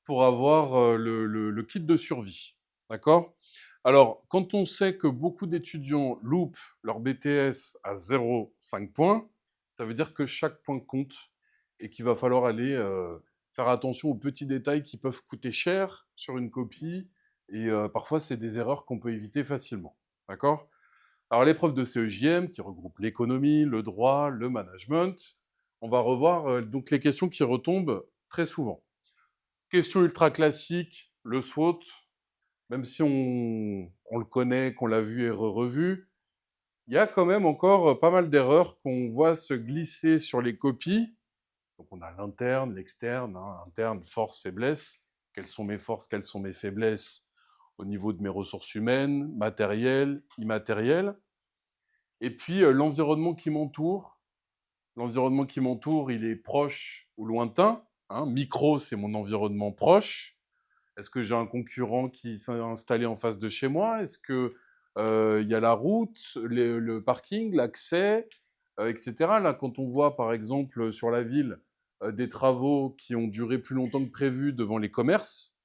pour avoir le kit de survie. D'accord? Alors, quand on sait que beaucoup d'étudiants loupent leur BTS à 0,5 points, ça veut dire que chaque point compte et qu'il va falloir aller faire attention aux petits détails qui peuvent coûter cher sur une copie et parfois, c'est des erreurs qu'on peut éviter facilement. D'accord? Alors, l'épreuve de CEJM, qui regroupe l'économie, le droit, le management, on va revoir donc les questions qui retombent très souvent. Question ultra classique, le SWOT, même si on le connaît, qu'on l'a vu et revu, il y a quand même encore pas mal d'erreurs qu'on voit se glisser sur les copies. Donc on a l'interne, l'externe, hein, interne, force, faiblesse. Quelles sont mes forces, quelles sont mes faiblesses au niveau de mes ressources humaines, matérielles, immatérielles. Et puis l'environnement qui m'entoure. L'environnement qui m'entoure, il est proche ou lointain. Hein. Micro, c'est mon environnement proche. Est-ce que j'ai un concurrent qui s'est installé en face de chez moi? Est-ce que il y a la route, le parking, l'accès, etc. Là, quand on voit, par exemple, sur la ville, des travaux qui ont duré plus longtemps que prévu devant les commerces,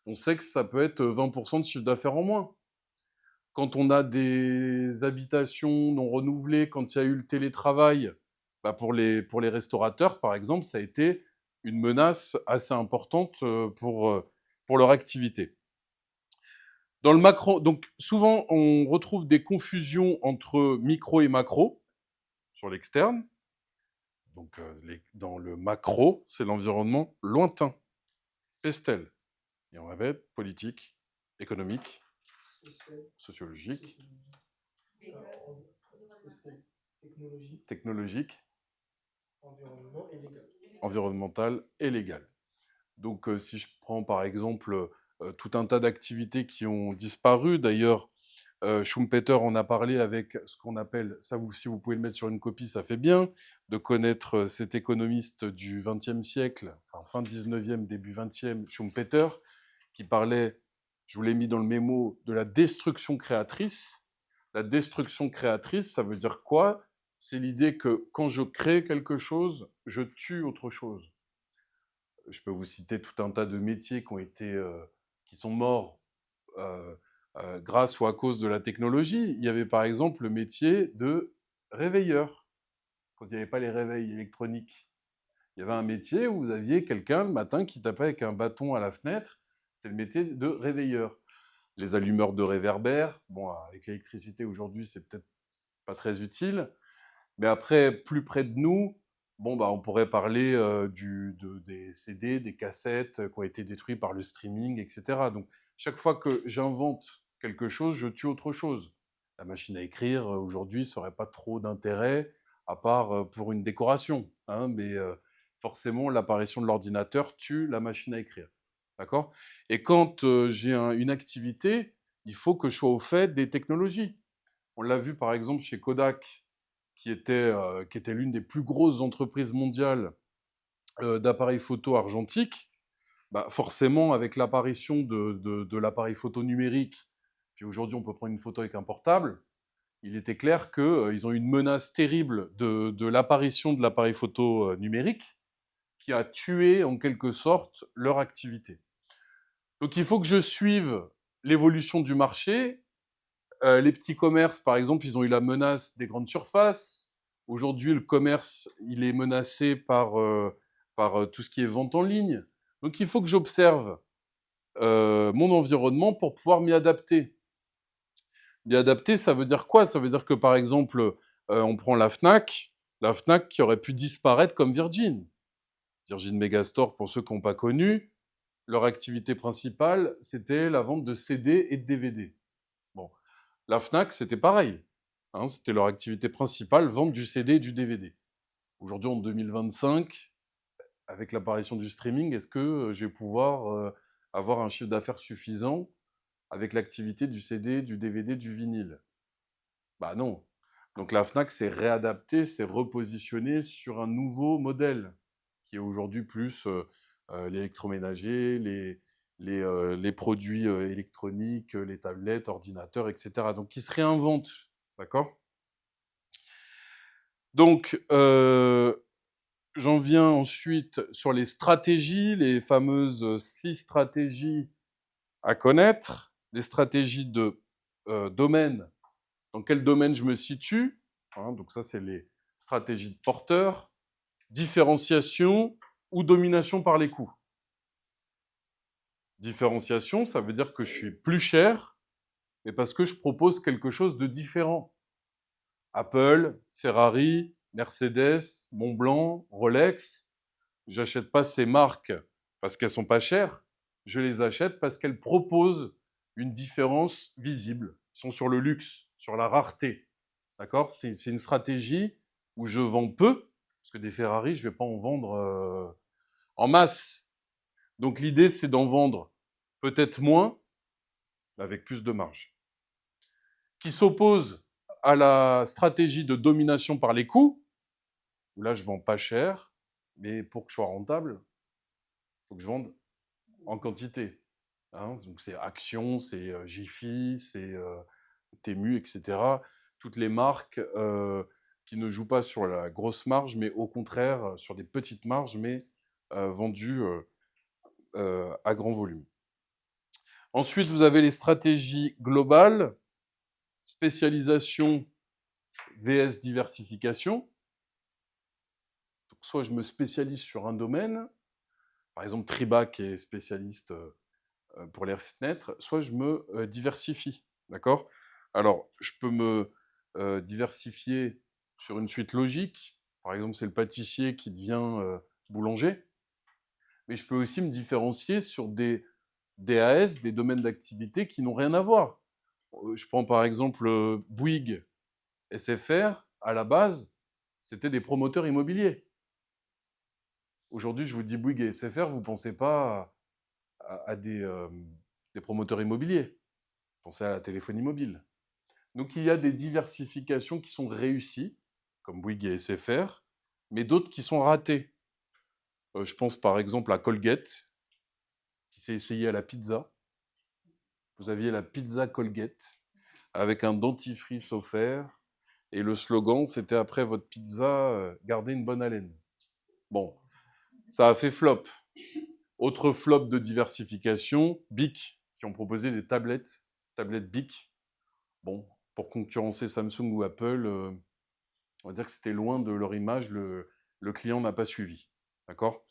on sait que ça peut être 20% de chiffre d'affaires en moins. Quand on a des habitations non renouvelées, quand il y a eu le télétravail, bah pour les restaurateurs, par exemple, ça a été une menace assez importante pour leur activité. Dans le macro, donc souvent on retrouve des confusions entre micro et macro sur l'externe. Donc dans le macro, c'est l'environnement lointain, pestel. Et on répète, politique, économique, sociologique, technologique, environnemental et légal. Donc si je prends par exemple tout un tas d'activités qui ont disparu, d'ailleurs Schumpeter en a parlé avec ce qu'on appelle, ça vous, si vous pouvez le mettre sur une copie, ça fait bien, de connaître cet économiste du XXe siècle, enfin fin 19e, début 20e, Schumpeter, qui parlait, je vous l'ai mis dans le mémo, de la destruction créatrice. La destruction créatrice, ça veut dire quoi? C'est l'idée que quand je crée quelque chose, je tue autre chose. Je peux vous citer tout un tas de métiers qui ont été, qui sont morts euh, grâce ou à cause de la technologie. Il y avait par exemple le métier de réveilleur, quand il n'y avait pas les réveils électroniques. Il y avait un métier où vous aviez quelqu'un le matin qui tapait avec un bâton à la fenêtre. C'était le métier de réveilleur. Les allumeurs de réverbères, bon, avec l'électricité aujourd'hui, c'est peut-être pas très utile. Mais après, plus près de nous, bon, bah, on pourrait parler des CD, des cassettes qui ont été détruits par le streaming, etc. Donc, chaque fois que j'invente quelque chose, je tue autre chose. La machine à écrire, aujourd'hui, ça n'aurait pas trop d'intérêt, à part pour une décoration. Hein, mais forcément, l'apparition de l'ordinateur tue la machine à écrire. D'accord? Et quand j'ai une activité, il faut que je sois au fait des technologies. On l'a vu par exemple chez Kodak, qui était l'une des plus grosses entreprises mondiales d'appareils photo argentiques. Bah, forcément, avec l'apparition de l'appareil photo numérique, puis aujourd'hui on peut prendre une photo avec un portable, il était clair qu'ils ont eu une menace terrible de l'apparition de l'appareil photo numérique qui a tué en quelque sorte leur activité. Donc il faut que je suive l'évolution du marché. Les petits commerces, par exemple, ils ont eu la menace des grandes surfaces. Aujourd'hui, le commerce, il est menacé par tout ce qui est vente en ligne. Donc, il faut que j'observe mon environnement pour pouvoir m'y adapter. M'y adapter, ça veut dire quoi? Ça veut dire que, par exemple, on prend la Fnac qui aurait pu disparaître comme Virgin. Virgin Megastore, pour ceux qui n'ont pas connu, leur activité principale, c'était la vente de CD et de DVD. Bon, la Fnac, c'était pareil. Hein, c'était leur activité principale, vendre du CD et du DVD. Aujourd'hui, en 2025, avec l'apparition du streaming, est-ce que je vais pouvoir avoir un chiffre d'affaires suffisant avec l'activité du CD, du DVD, du vinyle? Bah non. Donc la Fnac s'est réadaptée, s'est repositionnée sur un nouveau modèle qui est aujourd'hui plus l'électroménager, les produits électroniques, les tablettes, ordinateurs, etc. Donc, qui se réinventent, d'accord? Donc, j'en viens ensuite sur les stratégies, les fameuses 6 stratégies à connaître, les stratégies de domaine, dans quel domaine je me situe, hein, donc ça c'est les stratégies de porteur, différenciation ou domination par les coûts. Différenciation, ça veut dire que je suis plus cher, mais parce que je propose quelque chose de différent. Apple, Ferrari, Mercedes, Montblanc, Rolex, j'achète pas ces marques parce qu'elles sont pas chères, je les achète parce qu'elles proposent une différence visible. Ils sont sur le luxe, sur la rareté. D'accord? C'est une stratégie où je vends peu, parce que des Ferrari, je vais pas en vendre en masse. Donc l'idée, c'est d'en vendre peut-être moins, mais avec plus de marge. Qui s'oppose à la stratégie de domination par les coûts, où là, je vends pas cher, mais pour que je sois rentable, il faut que je vende en quantité. Hein, donc c'est Action, c'est Jiffy, c'est Temu, etc. Toutes les marques qui ne jouent pas sur la grosse marge, mais au contraire sur des petites marges, mais vendues à grand volume. Ensuite, vous avez les stratégies globales, spécialisation vs diversification. Donc, soit je me spécialise sur un domaine, par exemple Triba qui est spécialiste pour les fenêtres, soit je me diversifie. D'accord? Alors, je peux me diversifier sur une suite logique. Par exemple, c'est le pâtissier qui devient boulanger. Mais je peux aussi me différencier sur des DAS, des domaines d'activité qui n'ont rien à voir. Je prends par exemple Bouygues, SFR, à la base, c'était des promoteurs immobiliers. Aujourd'hui, je vous dis Bouygues et SFR, vous ne pensez pas à des promoteurs immobiliers. Pensez à la téléphonie mobile. Donc il y a des diversifications qui sont réussies, comme Bouygues et SFR, mais d'autres qui sont ratées. Je pense par exemple à Colgate, qui s'est essayé à la pizza. Vous aviez la pizza Colgate, avec un dentifrice offert, et le slogan, c'était après votre pizza, gardez une bonne haleine. Bon, ça a fait flop. Autre flop de diversification, Bic, qui ont proposé des tablettes Bic. Bon, pour concurrencer Samsung ou Apple, on va dire que c'était loin de leur image, le client n'a pas suivi. D'accord?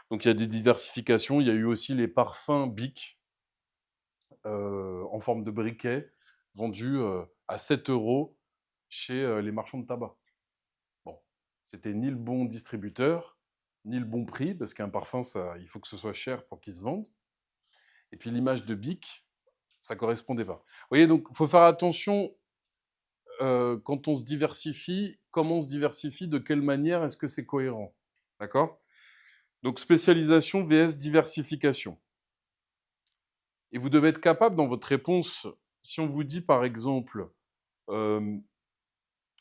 Donc il y a des diversifications, il y a eu aussi les parfums Bic en forme de briquet, vendus à 7 € chez les marchands de tabac. Bon, c'était ni le bon distributeur, ni le bon prix, parce qu'un parfum, ça, il faut que ce soit cher pour qu'il se vende. Et puis l'image de Bic, ça correspondait pas. Vous voyez, donc il faut faire attention quand on se diversifie, comment on se diversifie, de quelle manière est-ce que c'est cohérent. D'accord? Donc spécialisation vs diversification. Et vous devez être capable dans votre réponse, si on vous dit par exemple,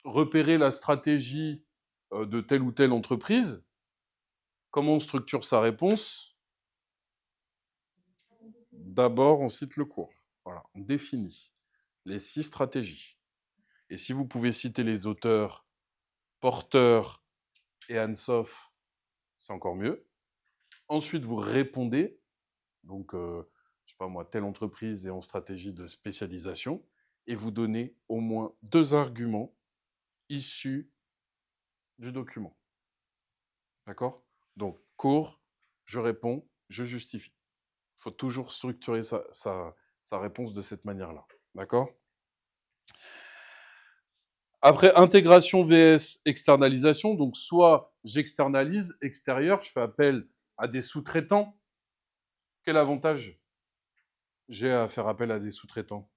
repérer la stratégie de telle ou telle entreprise, comment on structure sa réponse? D'abord, on cite le cours. Voilà, on définit les 6 stratégies. Et si vous pouvez citer les auteurs, Porter et Ansoff, c'est encore mieux. Ensuite, vous répondez. Donc, je sais pas moi, telle entreprise est en stratégie de spécialisation. Et vous donnez au moins 2 arguments issus du document. D'accord? Donc, court, je réponds, je justifie. Il faut toujours structurer sa réponse de cette manière-là. D'accord? Après, intégration vs externalisation. Donc, soit j'externalise, extérieur, je fais appel à des sous-traitants. Quel avantage j'ai à faire appel à des sous-traitants?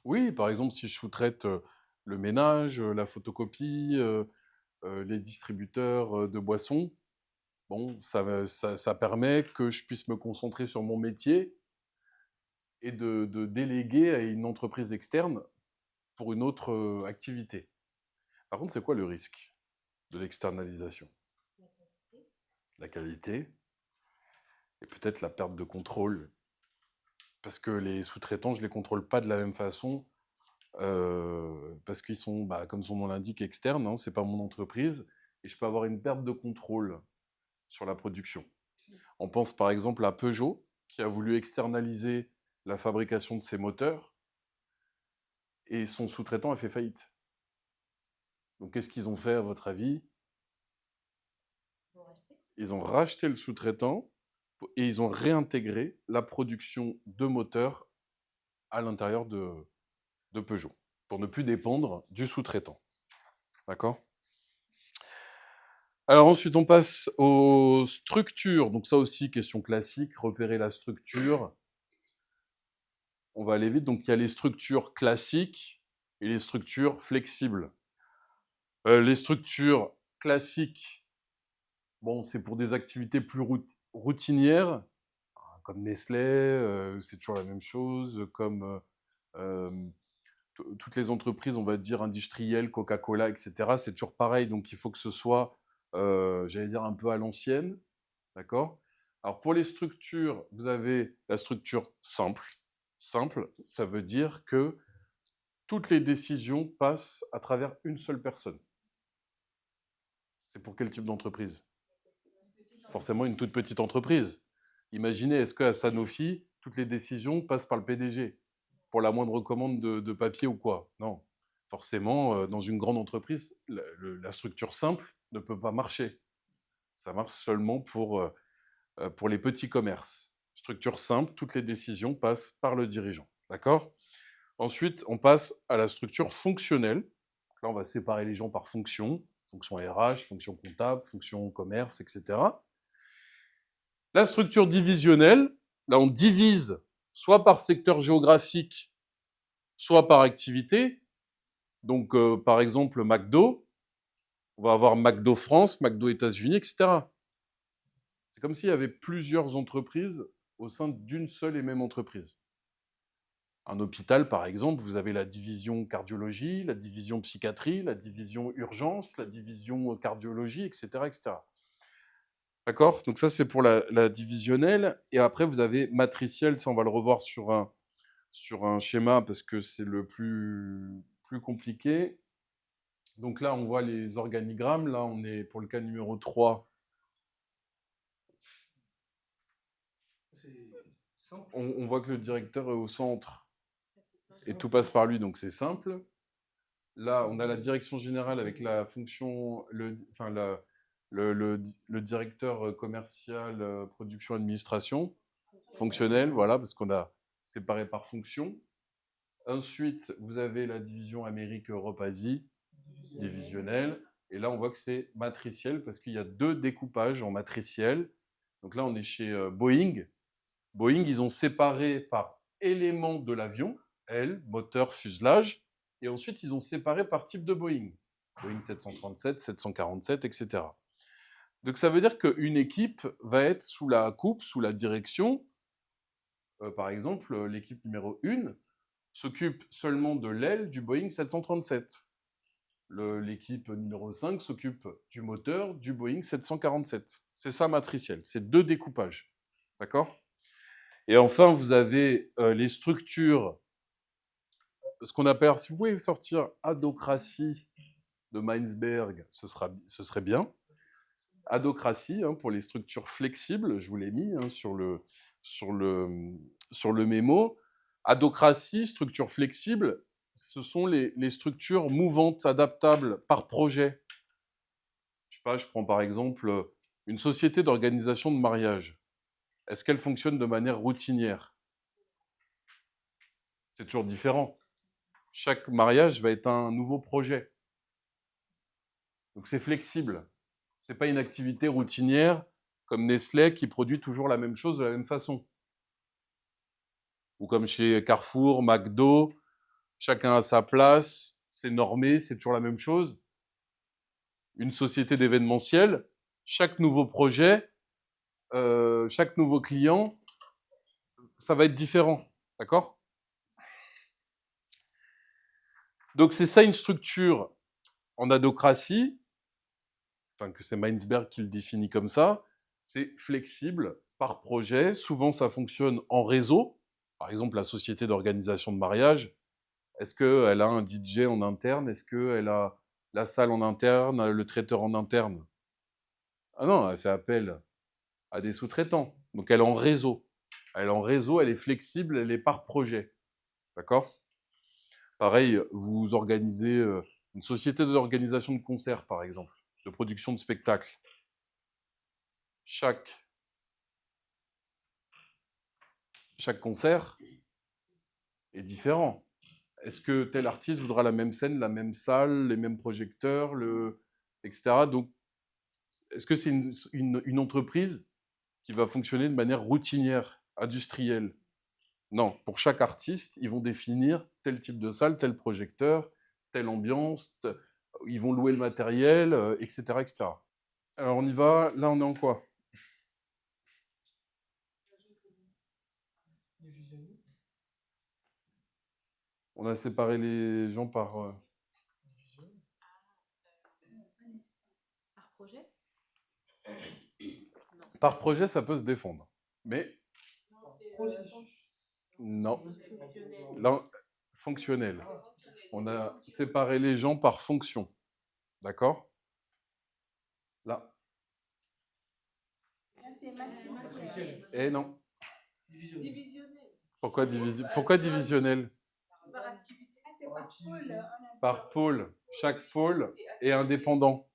Oui, par exemple, si je sous-traite le ménage, la photocopie, les distributeurs de boissons, bon, ça permet que je puisse me concentrer sur mon métier et de déléguer à une entreprise externe pour une autre activité. Par contre, c'est quoi le risque de l'externalisation? La qualité et peut-être la perte de contrôle. Parce que les sous-traitants, je ne les contrôle pas de la même façon parce qu'ils sont, comme son nom l'indique, externes, hein, c'est pas mon entreprise, et je peux avoir une perte de contrôle sur la production. On pense par exemple à Peugeot, qui a voulu externaliser la fabrication de ses moteurs, et son sous-traitant a fait faillite. Donc qu'est-ce qu'ils ont fait à votre avis? Ils ont racheté le sous-traitant et ils ont réintégré la production de moteurs à l'intérieur de Peugeot, pour ne plus dépendre du sous-traitant. D'accord? Alors ensuite, on passe aux structures. Donc ça aussi, question classique, repérer la structure. On va aller vite. Donc il y a les structures classiques et les structures flexibles. Les structures classiques, bon, c'est pour des activités plus routinières, comme Nestlé, c'est toujours la même chose, comme toutes les entreprises, on va dire, industrielles, Coca-Cola, etc., c'est toujours pareil. Donc, il faut que ce soit, j'allais dire, un peu à l'ancienne. D'accord? Alors, pour les structures, vous avez la structure simple. Simple, ça veut dire que toutes les décisions passent à travers une seule personne. C'est pour quel type d'entreprise? Forcément, une toute petite entreprise. Imaginez, est-ce qu'à Sanofi, toutes les décisions passent par le PDG pour la moindre commande de papier ou quoi? Non. Forcément, dans une grande entreprise, la structure simple ne peut pas marcher. Ça marche seulement pour les petits commerces. Structure simple, toutes les décisions passent par le dirigeant. D'accord? Ensuite, on passe à la structure fonctionnelle. Là, on va séparer les gens par fonction. Fonction RH, fonction comptable, fonction commerce, etc. La structure divisionnelle, là, on divise soit par secteur géographique, soit par activité. Donc, par exemple, McDo, on va avoir McDo France, McDo États-Unis, etc. C'est comme s'il y avait plusieurs entreprises au sein d'une seule et même entreprise. Un hôpital, par exemple, vous avez la division cardiologie, la division psychiatrie, la division urgence, la division cardiologie, etc., etc. D'accord? Donc ça, c'est pour la divisionnelle. Et après, vous avez matricielle, ça, on va le revoir sur un schéma parce que c'est le plus compliqué. Donc là, on voit les organigrammes. Là, on est pour le cas numéro 3. On voit que le directeur est au centre et tout passe par lui, donc c'est simple. Là, on a la direction générale avec la fonction, le directeur commercial, production, administration, fonctionnel, voilà, parce qu'on a séparé par fonction. Ensuite, vous avez la division Amérique, Europe, Asie, divisionnelle. Et là, on voit que c'est matriciel parce qu'il y a 2 découpages en matriciel. Donc là, on est chez Boeing. Boeing, ils ont séparé par élément de l'avion, aile, moteur, fuselage. Et ensuite, ils ont séparé par type de Boeing. Boeing 737, 747, etc. Donc ça veut dire qu'une équipe va être sous la coupe, sous la direction. Par exemple, l'équipe numéro 1 s'occupe seulement de l'aile du Boeing 737. L'équipe numéro 5 s'occupe du moteur du Boeing 747. C'est ça matriciel, c'est 2 découpages. D'accord? Et enfin, vous avez les structures, ce qu'on appelle, si vous pouvez sortir Adocratie de Mainsberg, ce serait bien. Adocratie, hein, pour les structures flexibles, je vous l'ai mis hein, sur le mémo. Adocratie, structure flexible, ce sont les structures mouvantes, adaptables par projet. Je sais pas, je prends par exemple une société d'organisation de mariage. Est-ce qu'elle fonctionne de manière routinière? C'est toujours différent. Chaque mariage va être un nouveau projet. Donc c'est flexible. Ce n'est pas une activité routinière comme Nestlé qui produit toujours la même chose de la même façon. Ou comme chez Carrefour, McDo, chacun a sa place, c'est normé, c'est toujours la même chose. Une société d'événementiel, chaque nouveau projet, chaque nouveau client, ça va être différent. D'accord? Donc c'est ça une structure en adocratie, enfin que c'est Mainsberg qui le définit comme ça, c'est flexible par projet. Souvent ça fonctionne en réseau. Par exemple, la société d'organisation de mariage, Est-ce qu'elle a un DJ en interne? Est-ce qu'elle a la salle en interne, le traiteur en interne? Ah non, elle fait appel à des sous-traitants. Donc elle est en réseau. Elle est en réseau, elle est flexible, elle est par projet. D'accord? Pareil, vous organisez une société d'organisation de concerts, par exemple, de production de spectacles. Chaque concert est différent. Est-ce que tel artiste voudra la même scène, la même salle, les mêmes projecteurs, etc. Donc, est-ce que c'est une entreprise qui va fonctionner de manière routinière, industrielle? Non, pour chaque artiste, ils vont définir tel type de salle, tel projecteur, telle ambiance, ils vont louer le matériel, etc., etc. Alors on y va, là on est en quoi? On a séparé les gens par... Par projet? Par projet, ça peut se défendre. Mais Processus. non. Fonctionnel. Là, fonctionnel. On a séparé les gens par fonction. D'accord? Là. Matriciel. Et non. Divisionnel. Pourquoi divisionnel? Par activité. Par pôle. Chaque pôle est indépendant.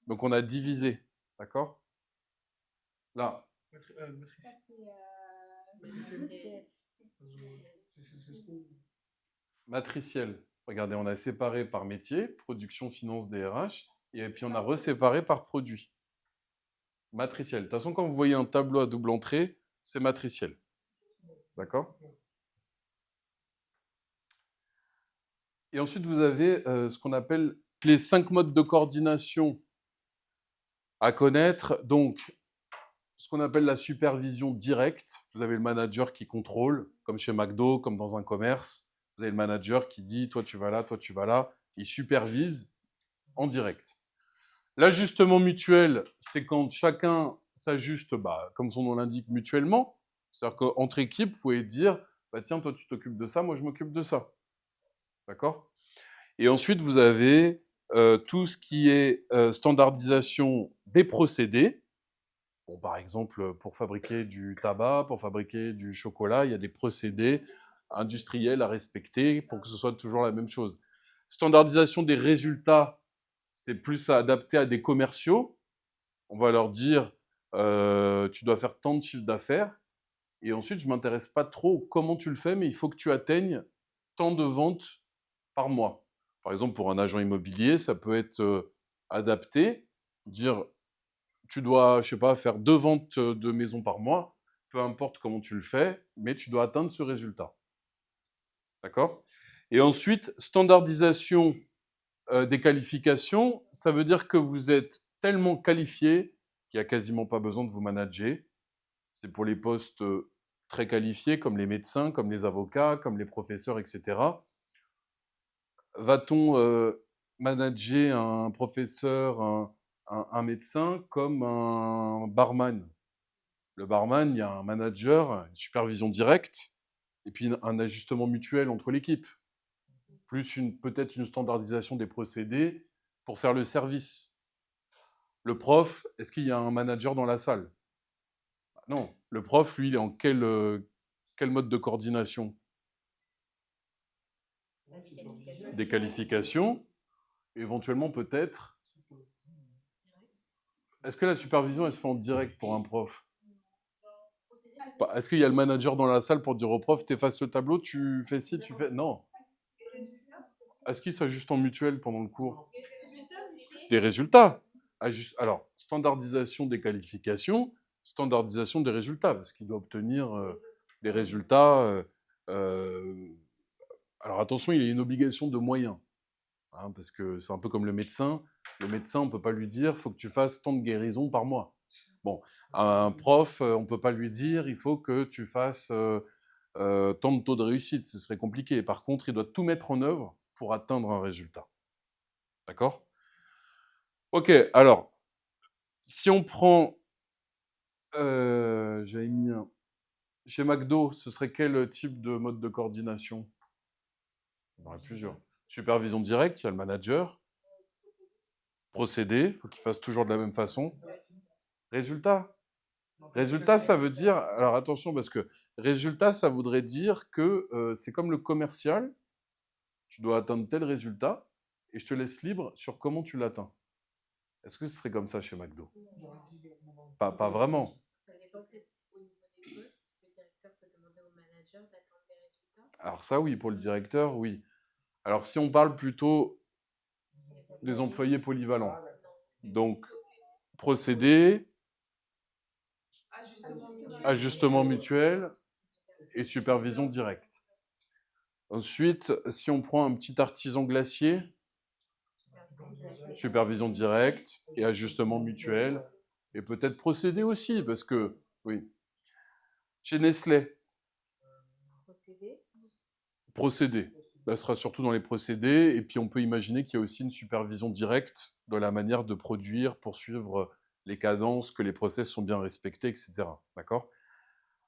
Donc on a divisé. D'accord? Là. Matriciel. Regardez, on a séparé par métier, production, finance, DRH, et puis on a reséparé par produit. Matriciel. De toute façon, quand vous voyez un tableau à double entrée, c'est matriciel. D'accord? Et ensuite, vous avez ce qu'on appelle les 5 modes de coordination à connaître. Donc, ce qu'on appelle la supervision directe. Vous avez le manager qui contrôle, comme chez McDo, comme dans un commerce. Vous avez le manager qui dit, toi tu vas là, toi tu vas là. Il supervise en direct. L'ajustement mutuel, c'est quand chacun s'ajuste, comme son nom l'indique, mutuellement. C'est-à-dire qu'entre équipes, vous pouvez dire, tiens, toi tu t'occupes de ça, moi je m'occupe de ça. D'accord? Et ensuite, vous avez tout ce qui est standardisation des procédés. Bon, par exemple, pour fabriquer du tabac, pour fabriquer du chocolat, il y a des procédés industriels à respecter pour que ce soit toujours la même chose. Standardisation des résultats, c'est plus adapté à des commerciaux. On va leur dire, tu dois faire tant de chiffre d'affaires. Et ensuite, je ne m'intéresse pas trop comment tu le fais, mais il faut que tu atteignes tant de ventes par mois. Par exemple, pour un agent immobilier, ça peut être adapté, dire tu dois, je sais pas, faire 2 ventes de maisons par mois, peu importe comment tu le fais, mais tu dois atteindre ce résultat. D'accord? Et ensuite, standardisation des qualifications, ça veut dire que vous êtes tellement qualifié qu'il n'y a quasiment pas besoin de vous manager. C'est pour les postes très qualifiés, comme les médecins, comme les avocats, comme les professeurs, etc. Va-t-on manager un professeur, un médecin comme un barman? Le barman, il y a un manager, une supervision directe, et puis un ajustement mutuel entre l'équipe, plus peut-être une standardisation des procédés pour faire le service. Le prof, est-ce qu'il y a un manager dans la salle? Non. Le prof, lui, il est en quel mode de coordination? Des qualifications, éventuellement peut-être. Est-ce que la supervision, elle se fait en direct pour un prof? Est-ce qu'il y a le manager dans la salle pour dire au prof, t'effaces le tableau, tu fais ci, tu fais... Non. Est-ce qu'il s'ajuste en mutuel pendant le cours? Des résultats. Alors, standardisation des qualifications, standardisation des résultats, parce qu'il doit obtenir des résultats. Alors attention, il y a une obligation de moyens, hein, parce que c'est un peu comme le médecin. Le médecin, on ne peut pas lui dire, il faut que tu fasses tant de guérisons par mois. Bon, un prof, on ne peut pas lui dire, il faut que tu fasses tant de taux de réussite. Ce serait compliqué. Par contre, il doit tout mettre en œuvre pour atteindre un résultat. D'accord? Ok, alors, si on prend, j'avais mis chez McDo, ce serait quel type de mode de coordination? Il y en aurait plusieurs. Supervision directe, il y a le manager. Procédé, il faut qu'il fasse toujours de la même façon. Résultat. Résultat, ça veut dire... Alors attention, parce que résultat, ça voudrait dire que c'est comme le commercial. Tu dois atteindre tel résultat et je te laisse libre sur comment tu l'atteins. Est-ce que ce serait comme ça chez McDo? Pas vraiment. Ça dépend peut-être au niveau des postes. Le directeur peut demander au manager d'attendre des résultats. Alors ça, oui, pour le directeur, oui. Alors si on parle plutôt des employés polyvalents, donc procédé, ajustement mutuel et supervision directe. Ensuite, si on prend un petit artisan glacier, supervision directe et ajustement mutuel, et peut-être procédé aussi, parce que, oui. Chez Nestlé, Procédé. procédé. Là, ce sera surtout dans les procédés, et puis on peut imaginer qu'il y a aussi une supervision directe dans la manière de produire pour suivre les cadences, que les process sont bien respectés, etc. D'accord?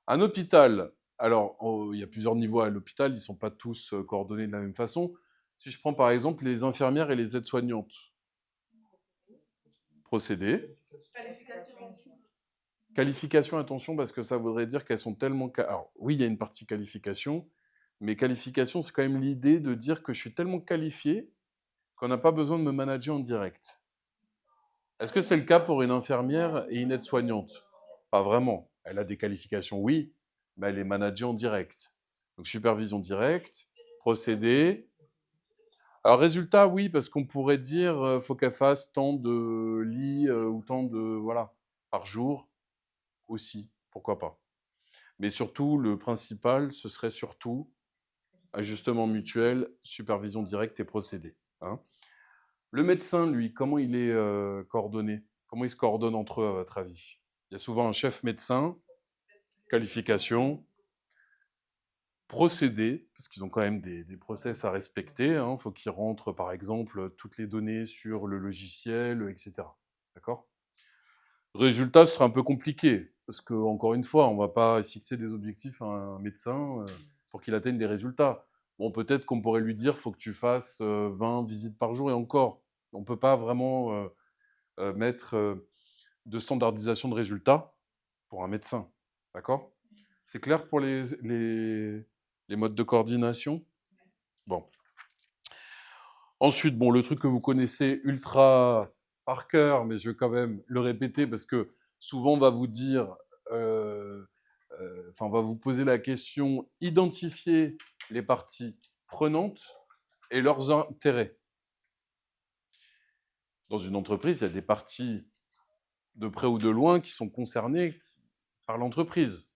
Un hôpital, alors il y a plusieurs niveaux à l'hôpital, ils ne sont pas tous coordonnés de la même façon. Si je prends par exemple les infirmières et les aides-soignantes, procédé. Qualification, attention, parce que ça voudrait dire qu'elles sont tellement... Alors oui, il y a une partie qualification, mais qualification, c'est quand même l'idée de dire que je suis tellement qualifié qu'on n'a pas besoin de me manager en direct. Est-ce que c'est le cas pour une infirmière et une aide-soignante? Pas vraiment. Elle a des qualifications, oui, mais elle est managée en direct. Donc supervision directe, procédé. Alors résultat, oui, parce qu'on pourrait dire faut qu'elle fasse tant de lits ou tant de... Voilà, par jour aussi, pourquoi pas. Mais surtout, le principal, ce serait surtout ajustement mutuel, supervision directe et procédé. Hein. Le médecin, lui, comment il est coordonné? Comment il se coordonne entre eux, à votre avis? Il y a souvent un chef médecin, qualification, procédé, parce qu'ils ont quand même des process à respecter. Il faut qu'ils rentrent, par exemple, toutes les données sur le logiciel, etc. D'accord? Résultat, ce sera un peu compliqué, parce que, encore une fois, on ne va pas fixer des objectifs à un médecin pour qu'il atteigne des résultats. Bon, peut-être qu'on pourrait lui dire, il faut que tu fasses 20 visites par jour, et encore. On ne peut pas vraiment mettre de standardisation de résultats pour un médecin. D'accord? C'est clair pour les modes de coordination? Bon. Ensuite, bon, le truc que vous connaissez ultra par cœur, mais je vais quand même le répéter parce que souvent on va vous dire, on va vous poser la question, identifier les parties prenantes et leurs intérêts. Dans une entreprise, il y a des parties de près ou de loin qui sont concernées par l'entreprise.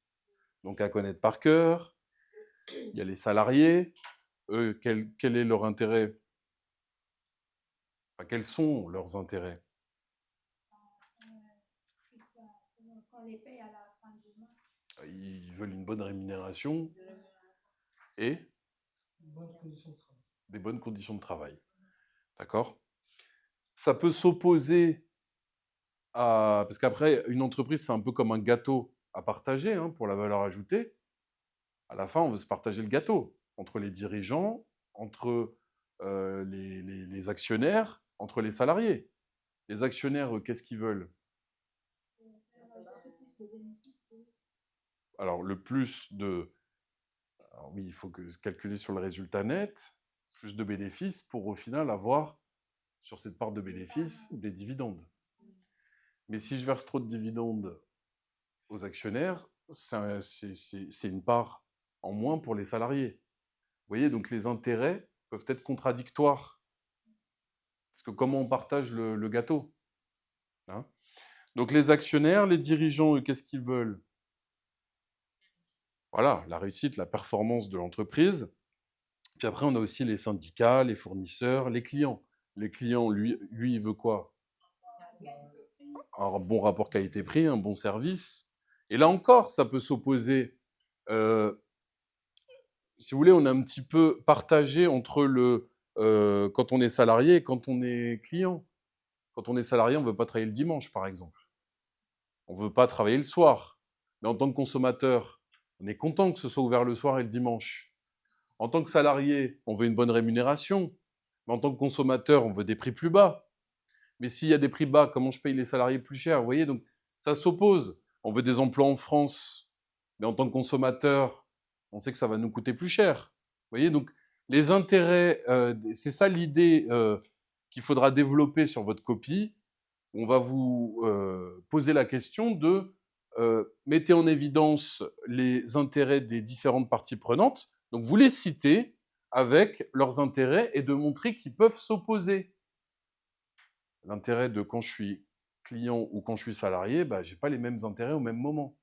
Donc à connaître par cœur, il y a les salariés, eux, quel est leur intérêt? Enfin, quels sont leurs intérêts? Qu'on les paye à la fin du mois. Ils veulent une bonne rémunération et des bonnes conditions de travail. D'accord? Ça peut s'opposer à... Parce qu'après, une entreprise, c'est un peu comme un gâteau à partager pour la valeur ajoutée. À la fin, on veut se partager le gâteau entre les dirigeants, entre les actionnaire, entre les salariés. Les actionnaires, qu'est-ce qu'ils veulent? Alors, le plus de... Alors oui, il faut calculer sur le résultat net, plus de bénéfices pour au final avoir, sur cette part de bénéfices, des dividendes. Mais si je verse trop de dividendes aux actionnaires, c'est une part en moins pour les salariés. Vous voyez, donc les intérêts peuvent être contradictoires. Parce que comment on partage le gâteau, hein? Donc les actionnaires, les dirigeants, qu'est-ce qu'ils veulent? Voilà, la réussite, la performance de l'entreprise. Puis après, on a aussi les syndicats, les fournisseurs, les clients. Les clients, lui il veut quoi? Un bon rapport qualité-prix, un bon service. Et là encore, ça peut s'opposer. Si vous voulez, on est un petit peu partagé entre quand on est salarié et quand on est client. Quand on est salarié, on ne veut pas travailler le dimanche, par exemple. On ne veut pas travailler le soir. Mais en tant que consommateur, on est content que ce soit ouvert le soir et le dimanche. En tant que salarié, on veut une bonne rémunération. Mais en tant que consommateur, on veut des prix plus bas. Mais s'il y a des prix bas, comment je paye les salariés plus cher? Vous voyez, donc ça s'oppose. On veut des emplois en France, mais en tant que consommateur, on sait que ça va nous coûter plus cher. Vous voyez, donc les intérêts, c'est ça l'idée qu'il faudra développer sur votre copie. On va vous poser la question de mettez en évidence les intérêts des différentes parties prenantes. Donc vous les citez avec leurs intérêts et de montrer qu'ils peuvent s'opposer. L'intérêt de quand je suis client ou quand je suis salarié, bah, je n'ai pas les mêmes intérêts au même moment.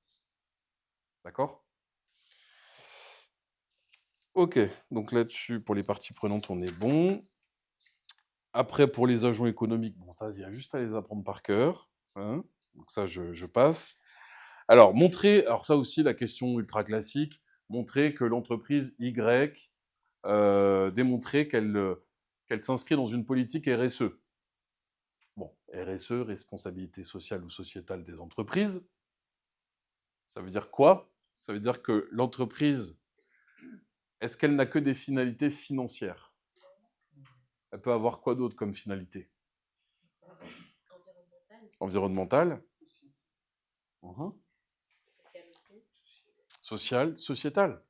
D'accord? Ok, donc là-dessus, pour les parties prenantes, on est bon. Après, pour les agents économiques, bon, ça, il y a juste à les apprendre par cœur. Hein, donc ça, je passe. Alors, montrer, alors ça aussi, la question ultra classique, montrer que l'entreprise Y, démontrer qu'elle s'inscrit dans une politique RSE. Bon, RSE, responsabilité sociale ou sociétale des entreprises, ça veut dire quoi? Ça veut dire que l'entreprise, est-ce qu'elle n'a que des finalités financières? Elle peut avoir quoi d'autre comme finalité? Environnemental. Environnementale? Mhm. Social aussi. Sociale, sociétale.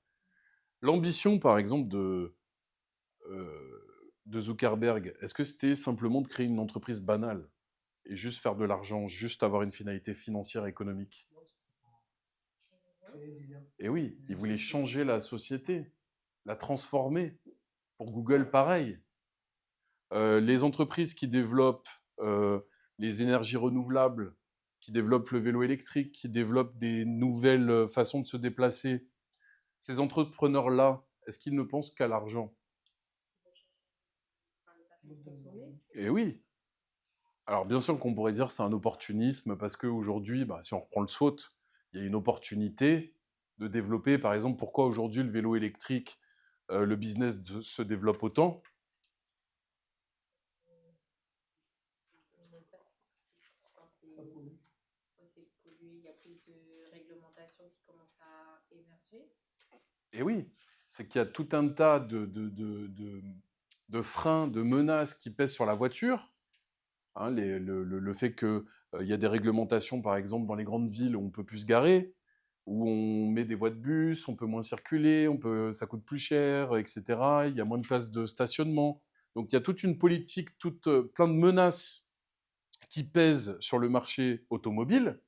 L'ambition, par exemple, de Zuckerberg, est-ce que c'était simplement de créer une entreprise banale et juste faire de l'argent, juste avoir une finalité financière, économique? Et oui, il voulait changer la société, la transformer. Pour Google, pareil. Les entreprises qui développent les énergies renouvelables, qui développent le vélo électrique, qui développent des nouvelles façons de se déplacer, ces entrepreneurs-là, est-ce qu'ils ne pensent qu'à l'argent? Enfin, les façons de consommer. Eh oui. Alors bien sûr qu'on pourrait dire que c'est un opportunisme parce qu'aujourd'hui, bah, si on reprend le SWOT, il y a une opportunité de développer, par exemple, pourquoi aujourd'hui le vélo électrique, le business se développe autant? Donc ça, c'est pollué. Il y a plus de réglementations qui commencent à émerger. Eh oui, c'est qu'il y a tout un tas de freins, de menaces qui pèsent sur la voiture. Hein, le fait qu'il y a des réglementations, par exemple, dans les grandes villes où on peut plus se garer, où on met des voies de bus, on peut moins circuler, ça coûte plus cher, etc. Il y a moins de places de stationnement. Donc il y a toute une politique, plein de menaces qui pèsent sur le marché automobile,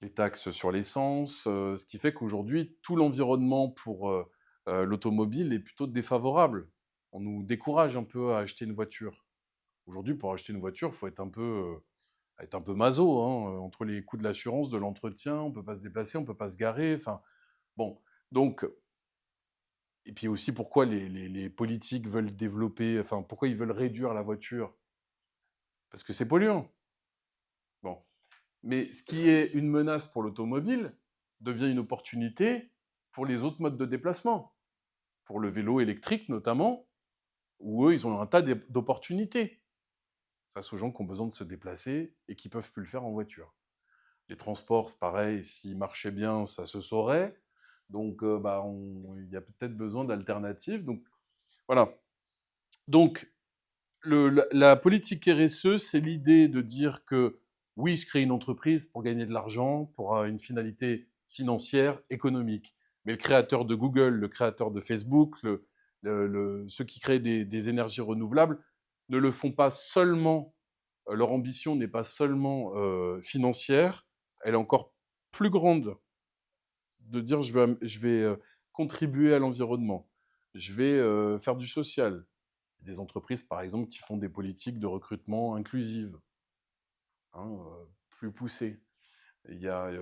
les taxes sur l'essence, ce qui fait qu'aujourd'hui, tout l'environnement pour l'automobile est plutôt défavorable. On nous décourage un peu à acheter une voiture. Aujourd'hui, pour acheter une voiture, il faut être un peu maso, hein, entre les coûts de l'assurance, de l'entretien, on ne peut pas se déplacer, on ne peut pas se garer. Enfin, bon, donc, et puis aussi pourquoi les politiques veulent développer, enfin, pourquoi ils veulent réduire la voiture? Parce que c'est polluant. Bon. Mais ce qui est une menace pour l'automobile devient une opportunité pour les autres modes de déplacement, pour le vélo électrique notamment, où eux, ils ont un tas d'opportunités face aux gens qui ont besoin de se déplacer et qui ne peuvent plus le faire en voiture. Les transports, c'est pareil, s'ils marchaient bien, ça se saurait. Donc, bah, il y a peut-être besoin d'alternatives. Donc, voilà. Donc, la politique RSE, c'est l'idée de dire que oui, je crée une entreprise pour gagner de l'argent, pour une finalité financière, économique. Mais le créateur de Google, le créateur de Facebook, ceux qui créent des énergies renouvelables ne le font pas seulement, leur ambition n'est pas seulement financière, elle est encore plus grande. De dire je vais contribuer à l'environnement, je vais faire du social. Des entreprises, par exemple, qui font des politiques de recrutement inclusives, hein, plus poussées. Il y a,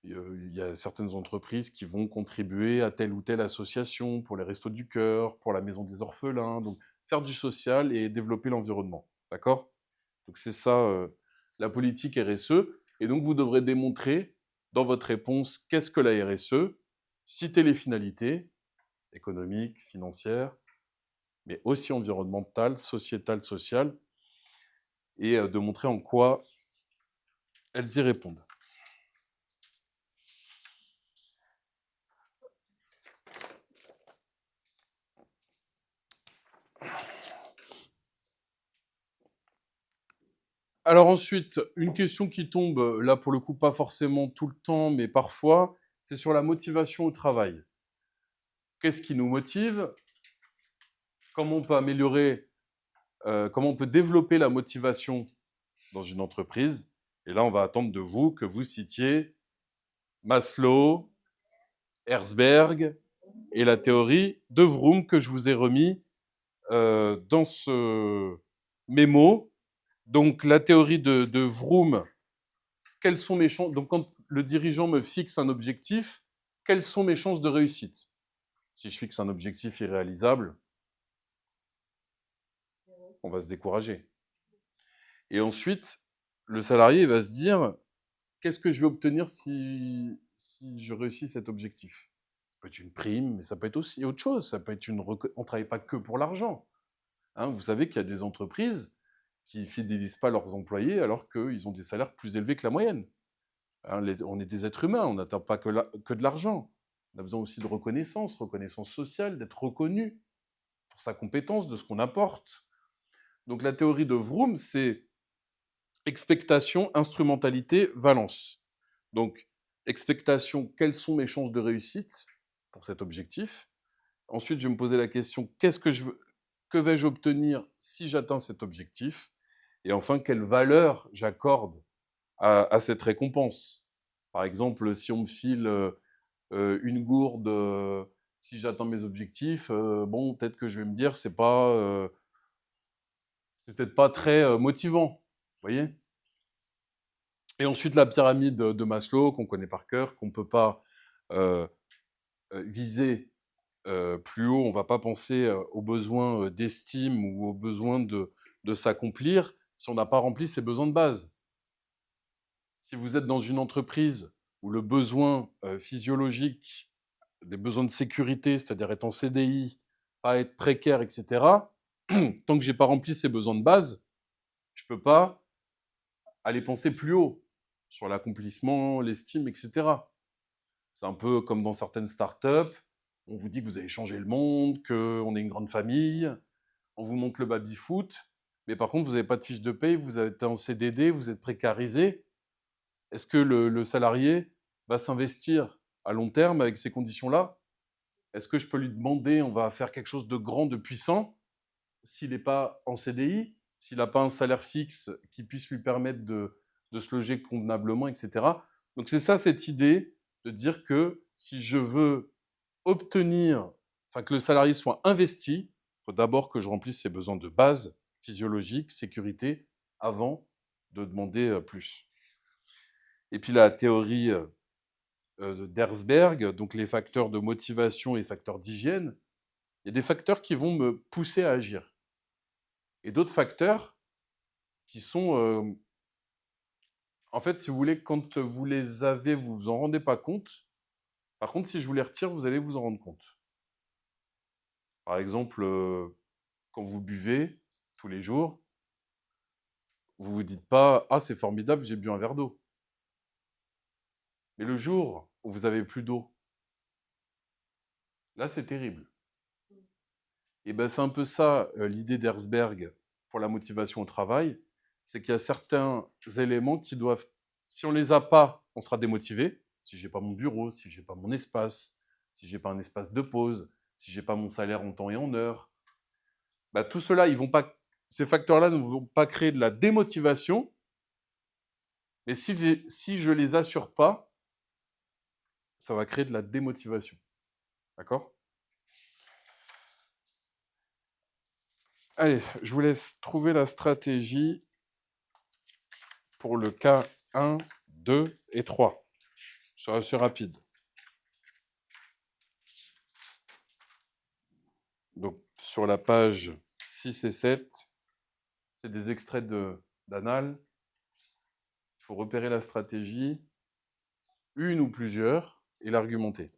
il y a certaines entreprises qui vont contribuer à telle ou telle association pour les Restos du Cœur, pour la Maison des Orphelins. Donc, faire du social et développer l'environnement. D'accord? Donc, c'est ça, la politique RSE. Et donc, vous devrez démontrer dans votre réponse qu'est-ce que la RSE, citer les finalités économiques, financières, mais aussi environnementales, sociétales, sociales, et de montrer en quoi elles y répondent. Alors ensuite, une question qui tombe, là pour le coup pas forcément tout le temps, mais parfois, c'est sur la motivation au travail. Qu'est-ce qui nous motive? Comment on peut améliorer, comment on peut développer la motivation dans une entreprise? Et là, on va attendre de vous que vous citiez Maslow, Herzberg et la théorie de Vroom que je vous ai remis dans ce mémo. Donc, la théorie de Vroom, quelles sont mes chances? Donc, quand le dirigeant me fixe un objectif, quelles sont mes chances de réussite? Si je fixe un objectif irréalisable, on va se décourager. Et ensuite, le salarié va se dire, qu'est-ce que je vais obtenir si je réussis cet objectif? Ça peut être une prime, mais ça peut être aussi autre chose. Ça peut être on ne travaille pas que pour l'argent. Hein, vous savez qu'il y a des entreprises qui ne fidélisent pas leurs employés alors qu'ils ont des salaires plus élevés que la moyenne. Hein, on est des êtres humains, on n'attend pas que de l'argent. On a besoin aussi de reconnaissance sociale, d'être reconnu pour sa compétence, de ce qu'on apporte. Donc la théorie de Vroom, c'est expectation, instrumentalité, valence. Donc, expectation, quelles sont mes chances de réussite pour cet objectif? Ensuite, je vais me poser la question, que vais-je obtenir si j'atteins cet objectif? Et enfin, quelle valeur j'accorde à cette récompense? Par exemple, si on me file une gourde, si j'atteins mes objectifs, bon, peut-être que je vais me dire, c'est peut-être pas très motivant. Vous voyez? Et ensuite, la pyramide de Maslow, qu'on connaît par cœur, qu'on ne peut pas viser plus haut, on ne va pas penser aux besoins d'estime ou aux besoins de s'accomplir si on n'a pas rempli ses besoins de base. Si vous êtes dans une entreprise où le besoin physiologique, des besoins de sécurité, c'est-à-dire être en CDI, pas être précaire, etc., tant que je n'ai pas rempli ces besoins de base, je ne peux pas aller penser plus haut sur l'accomplissement, l'estime, etc. C'est un peu comme dans certaines startups, on vous dit que vous allez changer le monde, qu'on est une grande famille, on vous montre le baby-foot, mais par contre, vous n'avez pas de fiche de paye, vous êtes en CDD, vous êtes précarisé. Est-ce que le salarié va s'investir à long terme avec ces conditions-là? Est-ce que je peux lui demander, on va faire quelque chose de grand, de puissant, s'il n'est pas en CDI, s'il n'a pas un salaire fixe qui puisse lui permettre de se loger convenablement, etc. Donc c'est ça cette idée de dire que si je veux obtenir, enfin que le salarié soit investi, il faut d'abord que je remplisse ses besoins de base, physiologique, sécurité, avant de demander plus. Et puis la théorie d'Herzberg, donc les facteurs de motivation et les facteurs d'hygiène, il y a des facteurs qui vont me pousser à agir. Et d'autres facteurs qui sont, en fait, si vous voulez, quand vous les avez, vous ne vous en rendez pas compte. Par contre, si je vous les retire, vous allez vous en rendre compte. Par exemple, quand vous buvez tous les jours, vous ne vous dites pas « Ah, c'est formidable, j'ai bu un verre d'eau ». Mais le jour où vous avez plus d'eau, là, c'est terrible. Et ben, c'est un peu ça l'idée d'Herzberg pour la motivation au travail, c'est qu'il y a certains éléments qui doivent, si on ne les a pas, on sera démotivé. Si je n'ai pas mon bureau, si je n'ai pas mon espace, si je n'ai pas un espace de pause, si je n'ai pas mon salaire en temps et en heure, bah, tout cela, ces facteurs-là ne vont pas créer de la démotivation, mais si je ne les assure pas, ça va créer de la démotivation. D'accord? Allez, je vous laisse trouver la stratégie pour le cas 1, 2 et 3. C'est assez rapide. Donc, sur la page 6 et 7, c'est des extraits d'annales. Il faut repérer la stratégie, une ou plusieurs, et l'argumenter.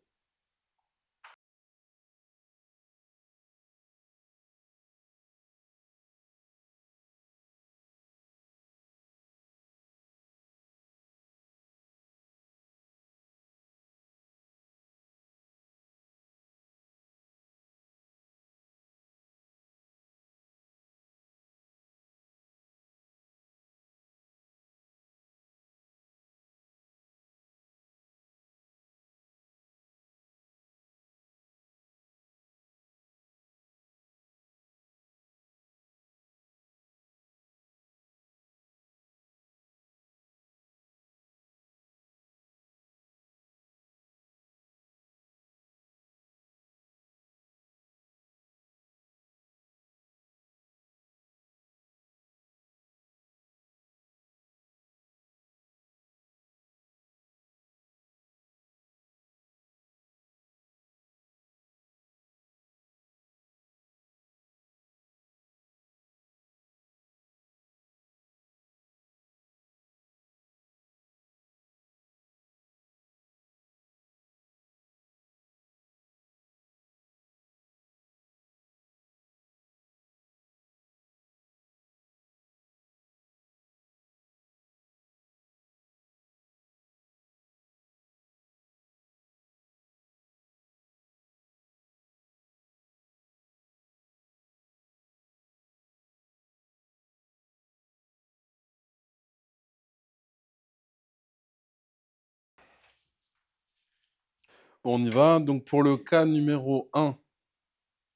On y va. Donc, pour le cas numéro 1,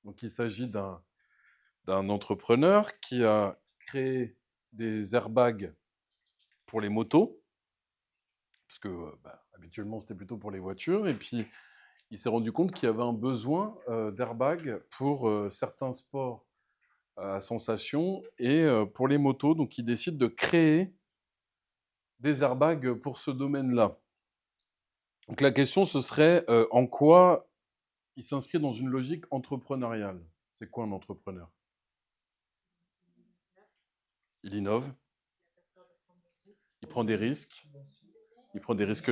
donc il s'agit d'un entrepreneur qui a créé des airbags pour les motos, parce que habituellement, c'était plutôt pour les voitures. Et puis, il s'est rendu compte qu'il y avait un besoin d'airbag pour certains sports à sensation et pour les motos. Donc, il décide de créer des airbags pour ce domaine-là. Donc, la question, ce serait en quoi il s'inscrit dans une logique entrepreneuriale. C'est quoi un entrepreneur? Il innove, il prend des risques, il prend des risques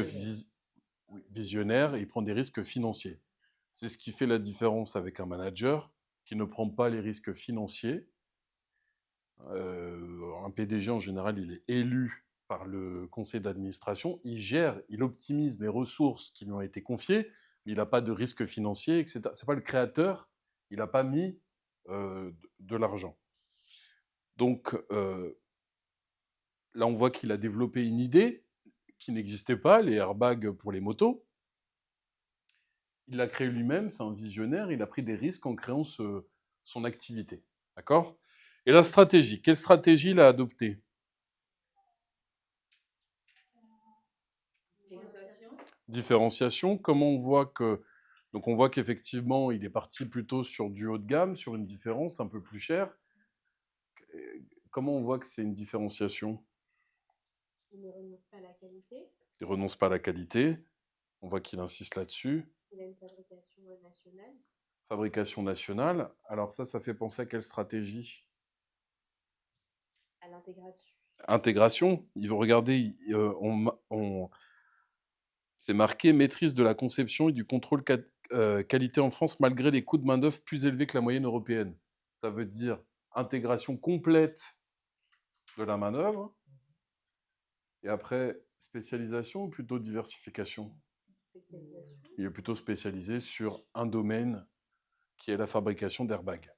visionnaires et il prend des risques financiers. C'est ce qui fait la différence avec un manager qui ne prend pas les risques financiers. Un PDG, en général, il est élu par le conseil d'administration. Il gère, il optimise les ressources qui lui ont été confiées, mais il n'a pas de risque financier, etc. Ce n'est pas le créateur, il n'a pas mis de l'argent. Donc, là, on voit qu'il a développé une idée qui n'existait pas, les airbags pour les motos. Il l'a créé lui-même, c'est un visionnaire, il a pris des risques en créant son activité. D'accord? Et la stratégie, quelle stratégie il a adoptée? Différenciation. Comment on voit que... Donc on voit qu'effectivement, il est parti plutôt sur du haut de gamme, sur une différence un peu plus chère. Comment on voit que c'est une différenciation? Il ne renonce pas à la qualité. Il ne renonce pas à la qualité. On voit qu'il insiste là-dessus. Il a une fabrication nationale. Fabrication nationale. Alors ça fait penser à quelle stratégie? À l'intégration. Intégration. Ils vont regarder, c'est marqué maîtrise de la conception et du contrôle qualité en France malgré les coûts de main-d'œuvre plus élevés que la moyenne européenne. Ça veut dire intégration complète de la main-d'œuvre. Et après, spécialisation ou plutôt diversification? Spécialisation. Il est plutôt spécialisé sur un domaine qui est la fabrication d'airbags.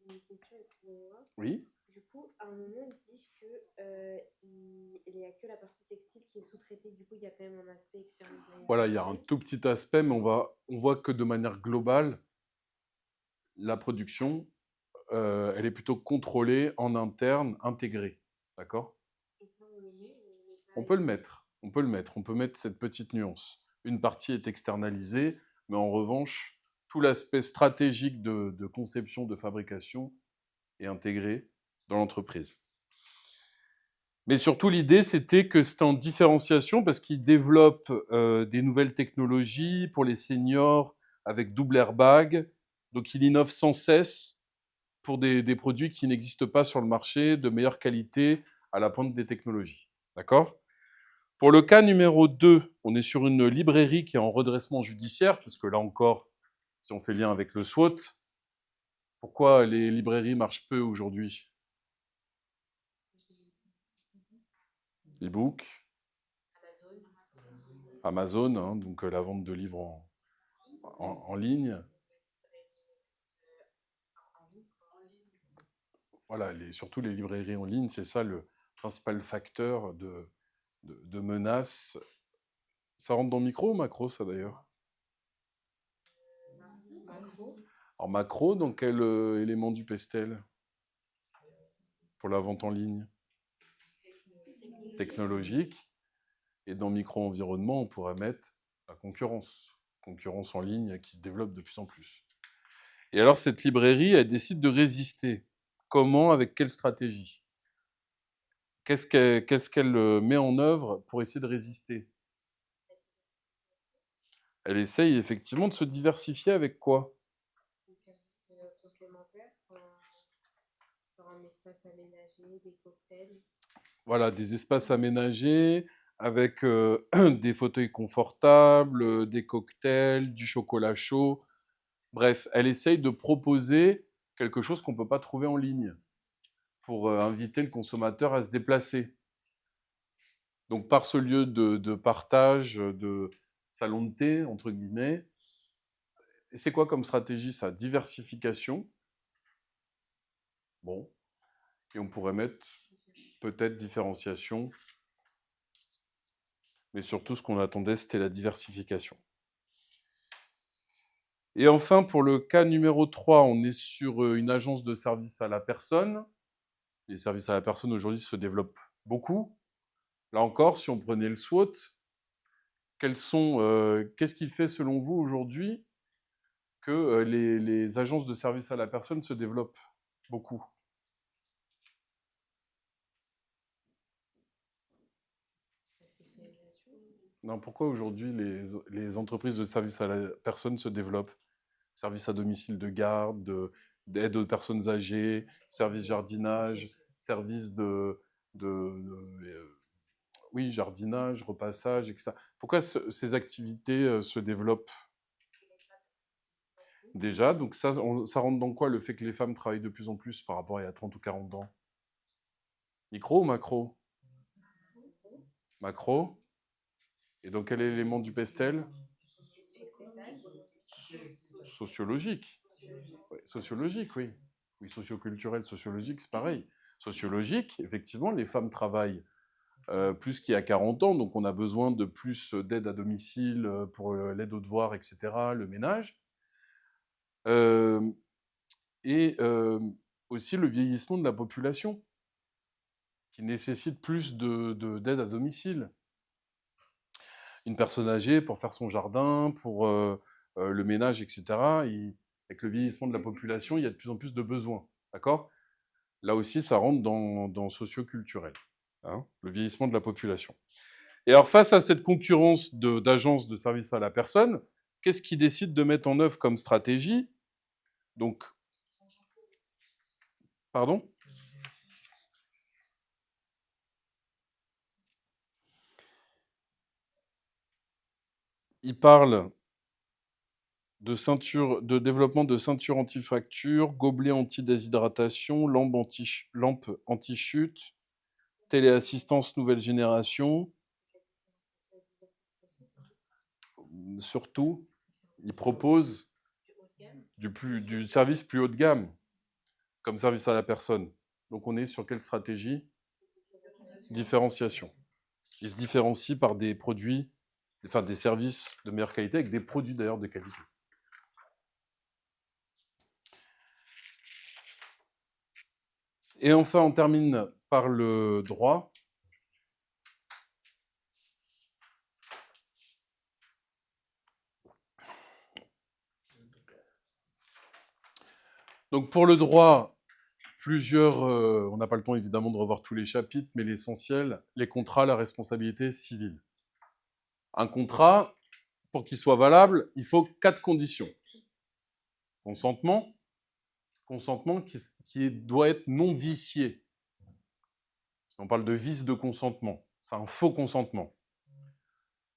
Une question, excusez-moi. Oui. Du coup, à un moment, ils disent qu'il n'y a que la partie textile qui est sous-traitée. Du coup, il y a quand même un aspect externe. Voilà, il y a un tout petit aspect, mais on voit que de manière globale, la production, elle est plutôt contrôlée en interne, intégrée. D'accord? Et ça, on le met, on peut le mettre. On peut le mettre. On peut mettre cette petite nuance. Une partie est externalisée, mais en revanche, tout l'aspect stratégique de conception, de fabrication est intégré dans l'entreprise. Mais surtout, l'idée, c'était que c'était en différenciation parce qu'il développe des nouvelles technologies pour les seniors avec double airbag. Donc, il innove sans cesse pour des produits qui n'existent pas sur le marché, de meilleure qualité, à la pointe des technologies. D'accord? Pour le cas numéro 2, on est sur une librairie qui est en redressement judiciaire, parce que là encore, si on fait lien avec le SWOT, pourquoi les librairies marchent peu aujourd'hui? E-book, Amazon, hein, donc la vente de livres en ligne. Voilà, surtout les librairies en ligne, c'est ça le principal facteur de menace. Ça rentre dans micro ou macro, ça d'ailleurs? Macro. Alors macro, dans quel élément du pestel pour la vente en ligne? Technologique. Et dans micro-environnement, on pourrait mettre la concurrence. Concurrence en ligne qui se développe de plus en plus. Et alors, cette librairie, elle décide de résister. Comment? Avec quelle stratégie? Qu'est-ce qu'elle met en œuvre pour essayer de résister? Elle essaye effectivement de se diversifier avec quoi? Des services complémentaires, genre un espace aménagé, des cocktails. Voilà, des espaces aménagés avec des fauteuils confortables, des cocktails, du chocolat chaud. Bref, elle essaye de proposer quelque chose qu'on ne peut pas trouver en ligne pour inviter le consommateur à se déplacer. Donc, par ce lieu de partage, de salon de thé, entre guillemets, c'est quoi comme stratégie, ça? Diversification. Bon. Et on pourrait mettre peut-être différenciation. Mais surtout, ce qu'on attendait, c'était la diversification. Et enfin, pour le cas numéro 3, on est sur une agence de service à la personne. Les services à la personne aujourd'hui se développent beaucoup. Là encore, si on prenait le SWOT, qu'est-ce qui fait selon vous aujourd'hui que les agences de service à la personne se développent beaucoup? La spécialisation. Non, pourquoi aujourd'hui les entreprises de service à la personne se développent? Service à domicile de garde, d'aide aux personnes âgées, service jardinage, service oui, jardinage, repassage, etc. Pourquoi ces activités se développent déjà? Donc ça rentre dans quoi, le fait que les femmes travaillent de plus en plus par rapport à il y a 30 ou 40 ans? Micro ou macro? Macro. Et dans quel élément du pestel? Sociologique. Ouais, sociologique, oui. Oui, socioculturel, sociologique, c'est pareil. Sociologique, effectivement, les femmes travaillent plus qu'il y a 40 ans, donc on a besoin de plus d'aide à domicile pour l'aide aux devoirs, etc., le ménage. Euh, et aussi le vieillissement de la population, qui nécessite plus d'aide à domicile. Une personne âgée pour faire son jardin, pour le ménage, etc. Avec le vieillissement de la population, il y a de plus en plus de besoins. D'accord? Là aussi, ça rentre dans socio-culturel, hein, le vieillissement de la population. Et alors, face à cette concurrence d'agences de services à la personne, qu'est-ce qu'ils décident de mettre en œuvre comme stratégie? Donc, pardon? Ils parlent de développement de ceintures anti-fracture, gobelets anti-déshydratation, lampes anti-chute, téléassistance nouvelle génération. Surtout, ils proposent du service plus haut de gamme comme service à la personne. Donc on est sur quelle stratégie? Différenciation. Ils se différencient par des produits, enfin des services de meilleure qualité avec des produits d'ailleurs de qualité. Et enfin, on termine par le droit. Donc pour le droit, on n'a pas le temps évidemment de revoir tous les chapitres, mais l'essentiel, les contrats, la responsabilité civile. Un contrat, pour qu'il soit valable, il faut 4 conditions. Consentement, qui doit être non vicié. Si on parle de vice de consentement, c'est un faux consentement.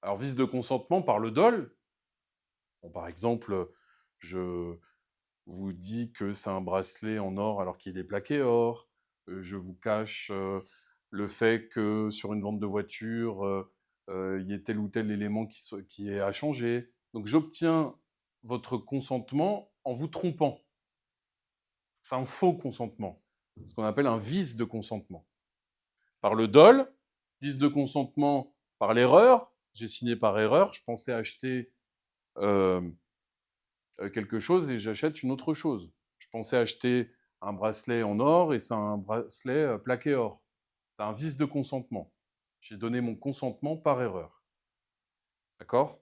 Alors, vice de consentement par le dol. Bon, par exemple, je vous dis que c'est un bracelet en or alors qu'il est plaqué or. Je vous cache le fait que sur une vente de voiture, il y ait tel ou tel élément qui est à changer. Donc, j'obtiens votre consentement en vous trompant. C'est un faux consentement, ce qu'on appelle un vice de consentement. Par le dol, vice de consentement par l'erreur. J'ai signé par erreur, je pensais acheter quelque chose et j'achète une autre chose. Je pensais acheter un bracelet en or et c'est un bracelet plaqué or. C'est un vice de consentement. J'ai donné mon consentement par erreur. D'accord?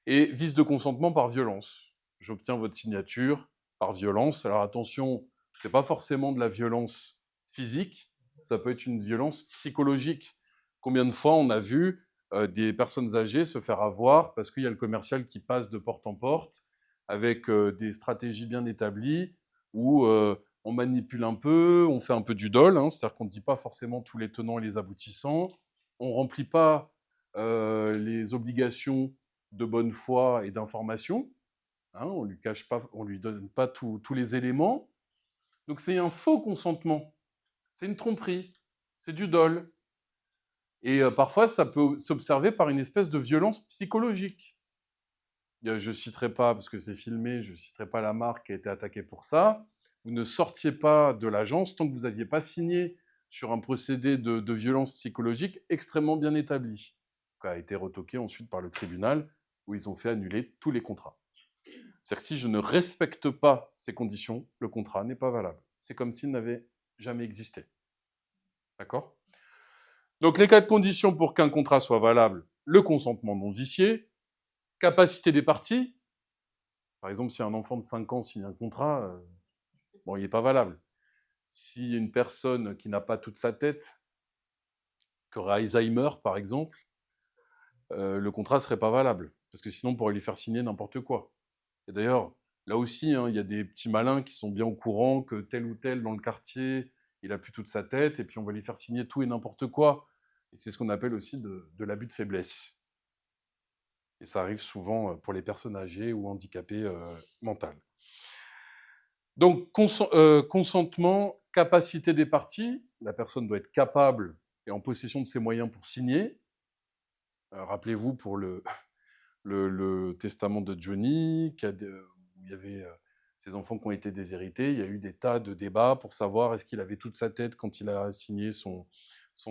Et vice de consentement par violence. J'obtiens votre signature par violence. Alors attention, c'est pas forcément de la violence physique, ça peut être une violence psychologique. Combien de fois on a vu des personnes âgées se faire avoir parce qu'il y a le commercial qui passe de porte en porte avec des stratégies bien établies où on manipule un peu, on fait un peu du dol, hein, c'est-à-dire qu'on ne dit pas forcément tous les tenants et les aboutissants, on ne remplit pas les obligations de bonne foi et d'information, hein, on lui cache pas, on lui donne pas tous les éléments. Donc c'est un faux consentement, c'est une tromperie, c'est du dol. Et parfois, ça peut s'observer par une espèce de violence psychologique. Je ne citerai pas, parce que c'est filmé, je ne citerai pas la marque qui a été attaquée pour ça. Vous ne sortiez pas de l'agence tant que vous n'aviez pas signé sur un procédé de violence psychologique extrêmement bien établi, qui a été retoqué ensuite par le tribunal, où ils ont fait annuler tous les contrats. C'est-à-dire que si je ne respecte pas ces conditions, le contrat n'est pas valable. C'est comme s'il n'avait jamais existé. D'accord? Donc, les 4 conditions pour qu'un contrat soit valable: le consentement non vicié, capacité des parties. Par exemple, si un enfant de 5 ans signe un contrat, bon, il n'est pas valable. Si une personne qui n'a pas toute sa tête, qui aurait Alzheimer, par exemple, le contrat ne serait pas valable. Parce que sinon, on pourrait lui faire signer n'importe quoi. Et d'ailleurs, là aussi, hein, il y a des petits malins qui sont bien au courant que tel ou tel dans le quartier, il n'a plus toute sa tête, et puis on va lui faire signer tout et n'importe quoi. Et c'est ce qu'on appelle aussi de l'abus de faiblesse. Et ça arrive souvent pour les personnes âgées ou handicapées mentales. Donc, consentement, capacité des parties. La personne doit être capable et en possession de ses moyens pour signer. Rappelez-vous pour le testament de Johnny, où il y avait ses enfants qui ont été déshérités. Il y a eu des tas de débats pour savoir est-ce qu'il avait toute sa tête quand il a signé son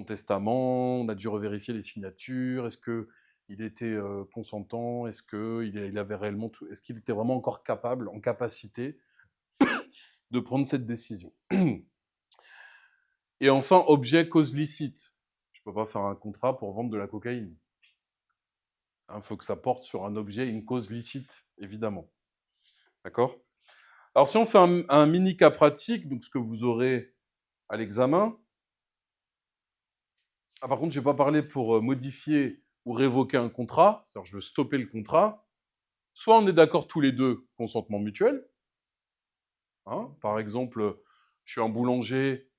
testament. On a dû revérifier les signatures. Est-ce qu'il était consentant? Est-ce qu'il avait réellement est-ce qu'il était vraiment encore capable, en capacité de prendre cette décision? Et enfin, objet, cause licite. Je ne peux pas faire un contrat pour vendre de la cocaïne. Il faut que ça porte sur un objet et une cause licite, évidemment. D'accord? Alors, si on fait un mini cas pratique, donc ce que vous aurez à l'examen. Ah, par contre, je n'ai pas parlé pour modifier ou révoquer un contrat. C'est-à-dire, je veux stopper le contrat. Soit on est d'accord tous les deux, consentement mutuel. Hein, par exemple, je suis un boulanger,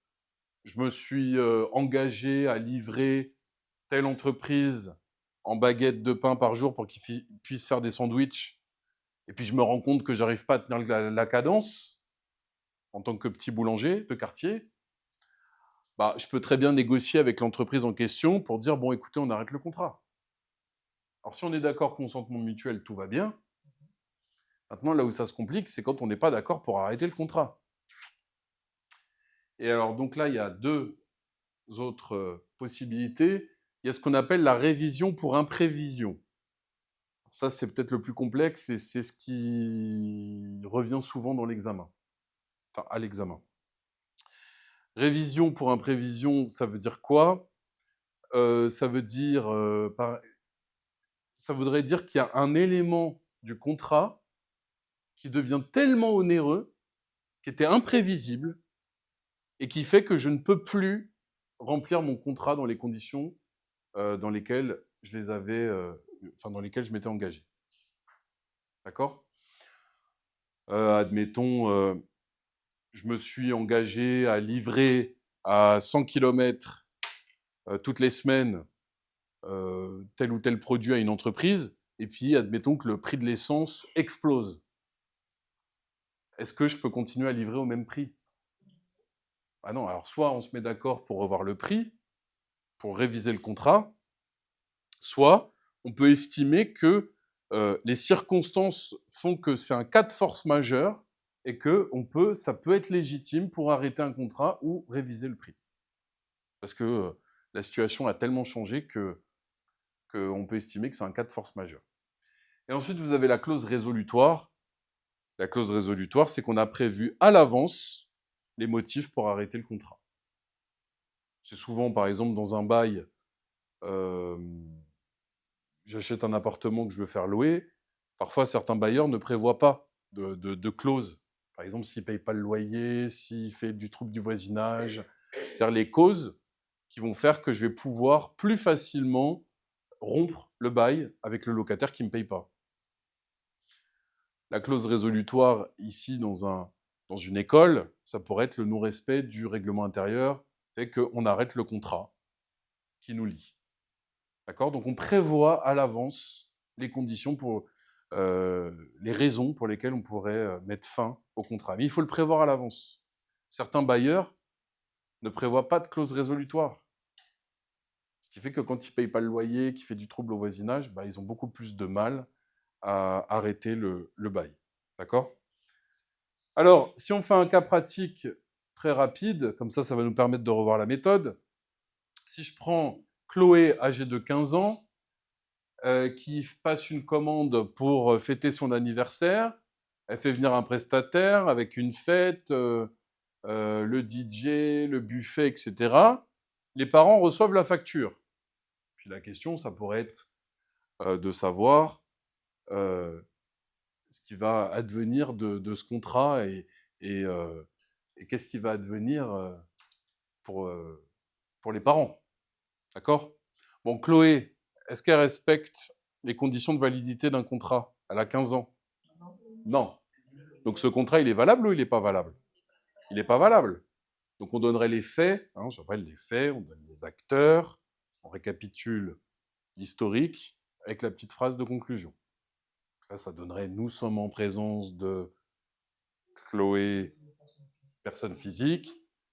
je me suis engagé à livrer telle entreprise en baguettes de pain par jour pour qu'ils puissent faire des sandwichs. Et puis, je me rends compte que je n'arrive pas à tenir la cadence en tant que petit boulanger de quartier. Bah, je peux très bien négocier avec l'entreprise en question pour dire, bon, écoutez, on arrête le contrat. Alors, si on est d'accord, consentement mutuel, tout va bien. Maintenant, là où ça se complique, c'est quand on n'est pas d'accord pour arrêter le contrat. Et alors, donc là, il y a 2 autres possibilités. Il y a ce qu'on appelle la révision pour imprévision. Ça, c'est peut-être le plus complexe et c'est ce qui revient souvent dans l'examen. Enfin, à l'examen. Révision pour imprévision, ça veut dire quoi? Ça veut dire, ça voudrait dire qu'il y a un élément du contrat qui devient tellement onéreux, qui était imprévisible, et qui fait que je ne peux plus remplir mon contrat dans les conditions dans lesquelles je les avais, dans lesquelles je m'étais engagé. D'accord? Admettons, je me suis engagé à livrer à 100 km toutes les semaines tel ou tel produit à une entreprise, et puis admettons que le prix de l'essence explose. Est-ce que je peux continuer à livrer au même prix? Ah non, alors soit on se met d'accord pour revoir le prix, pour réviser le contrat, soit on peut estimer que les circonstances font que c'est un cas de force majeure et que ça peut être légitime pour arrêter un contrat ou réviser le prix. Parce que la situation a tellement changé qu'on peut estimer que c'est un cas de force majeure. Et ensuite, vous avez la clause résolutoire. La clause résolutoire, c'est qu'on a prévu à l'avance les motifs pour arrêter le contrat. C'est souvent, par exemple, dans un bail, j'achète un appartement que je veux faire louer. Parfois, certains bailleurs ne prévoient pas de clause. Par exemple, s'il ne paye pas le loyer, s'il fait du trouble du voisinage. C'est-à-dire les causes qui vont faire que je vais pouvoir plus facilement rompre le bail avec le locataire qui ne me paye pas. La clause résolutoire, ici, dans une école, ça pourrait être le non-respect du règlement intérieur, fait qu'on arrête le contrat qui nous lie. D'accord? Donc, on prévoit à l'avance les conditions les raisons pour lesquelles on pourrait mettre fin au contrat. Mais il faut le prévoir à l'avance. Certains bailleurs ne prévoient pas de clause résolutoire. Ce qui fait que quand ils ne payent pas le loyer, qu'ils font du trouble au voisinage, bah, ils ont beaucoup plus de mal à arrêter le bail. D'accord? Alors, si on fait un cas pratique très rapide, comme ça va nous permettre de revoir la méthode. Si je prends Chloé, âgée de 15 ans, qui passe une commande pour fêter son anniversaire, Elle fait venir un prestataire avec une fête, le DJ, le buffet, etc. Les parents reçoivent la facture. Puis la question, ça pourrait être de savoir ce qui va advenir de ce contrat et, et qu'est-ce qui va advenir pour les parents. D'accord? Bon, Chloé, est-ce qu'elle respecte les conditions de validité d'un contrat? Elle a 15 ans. Non. Donc ce contrat, il est valable ou il n'est pas valable? Il n'est pas valable. Donc on donnerait les faits, hein, j'appelle les faits, on donne les acteurs, on récapitule l'historique avec la petite phrase de conclusion. Là, ça donnerait « Nous sommes en présence de Chloé, personne physique,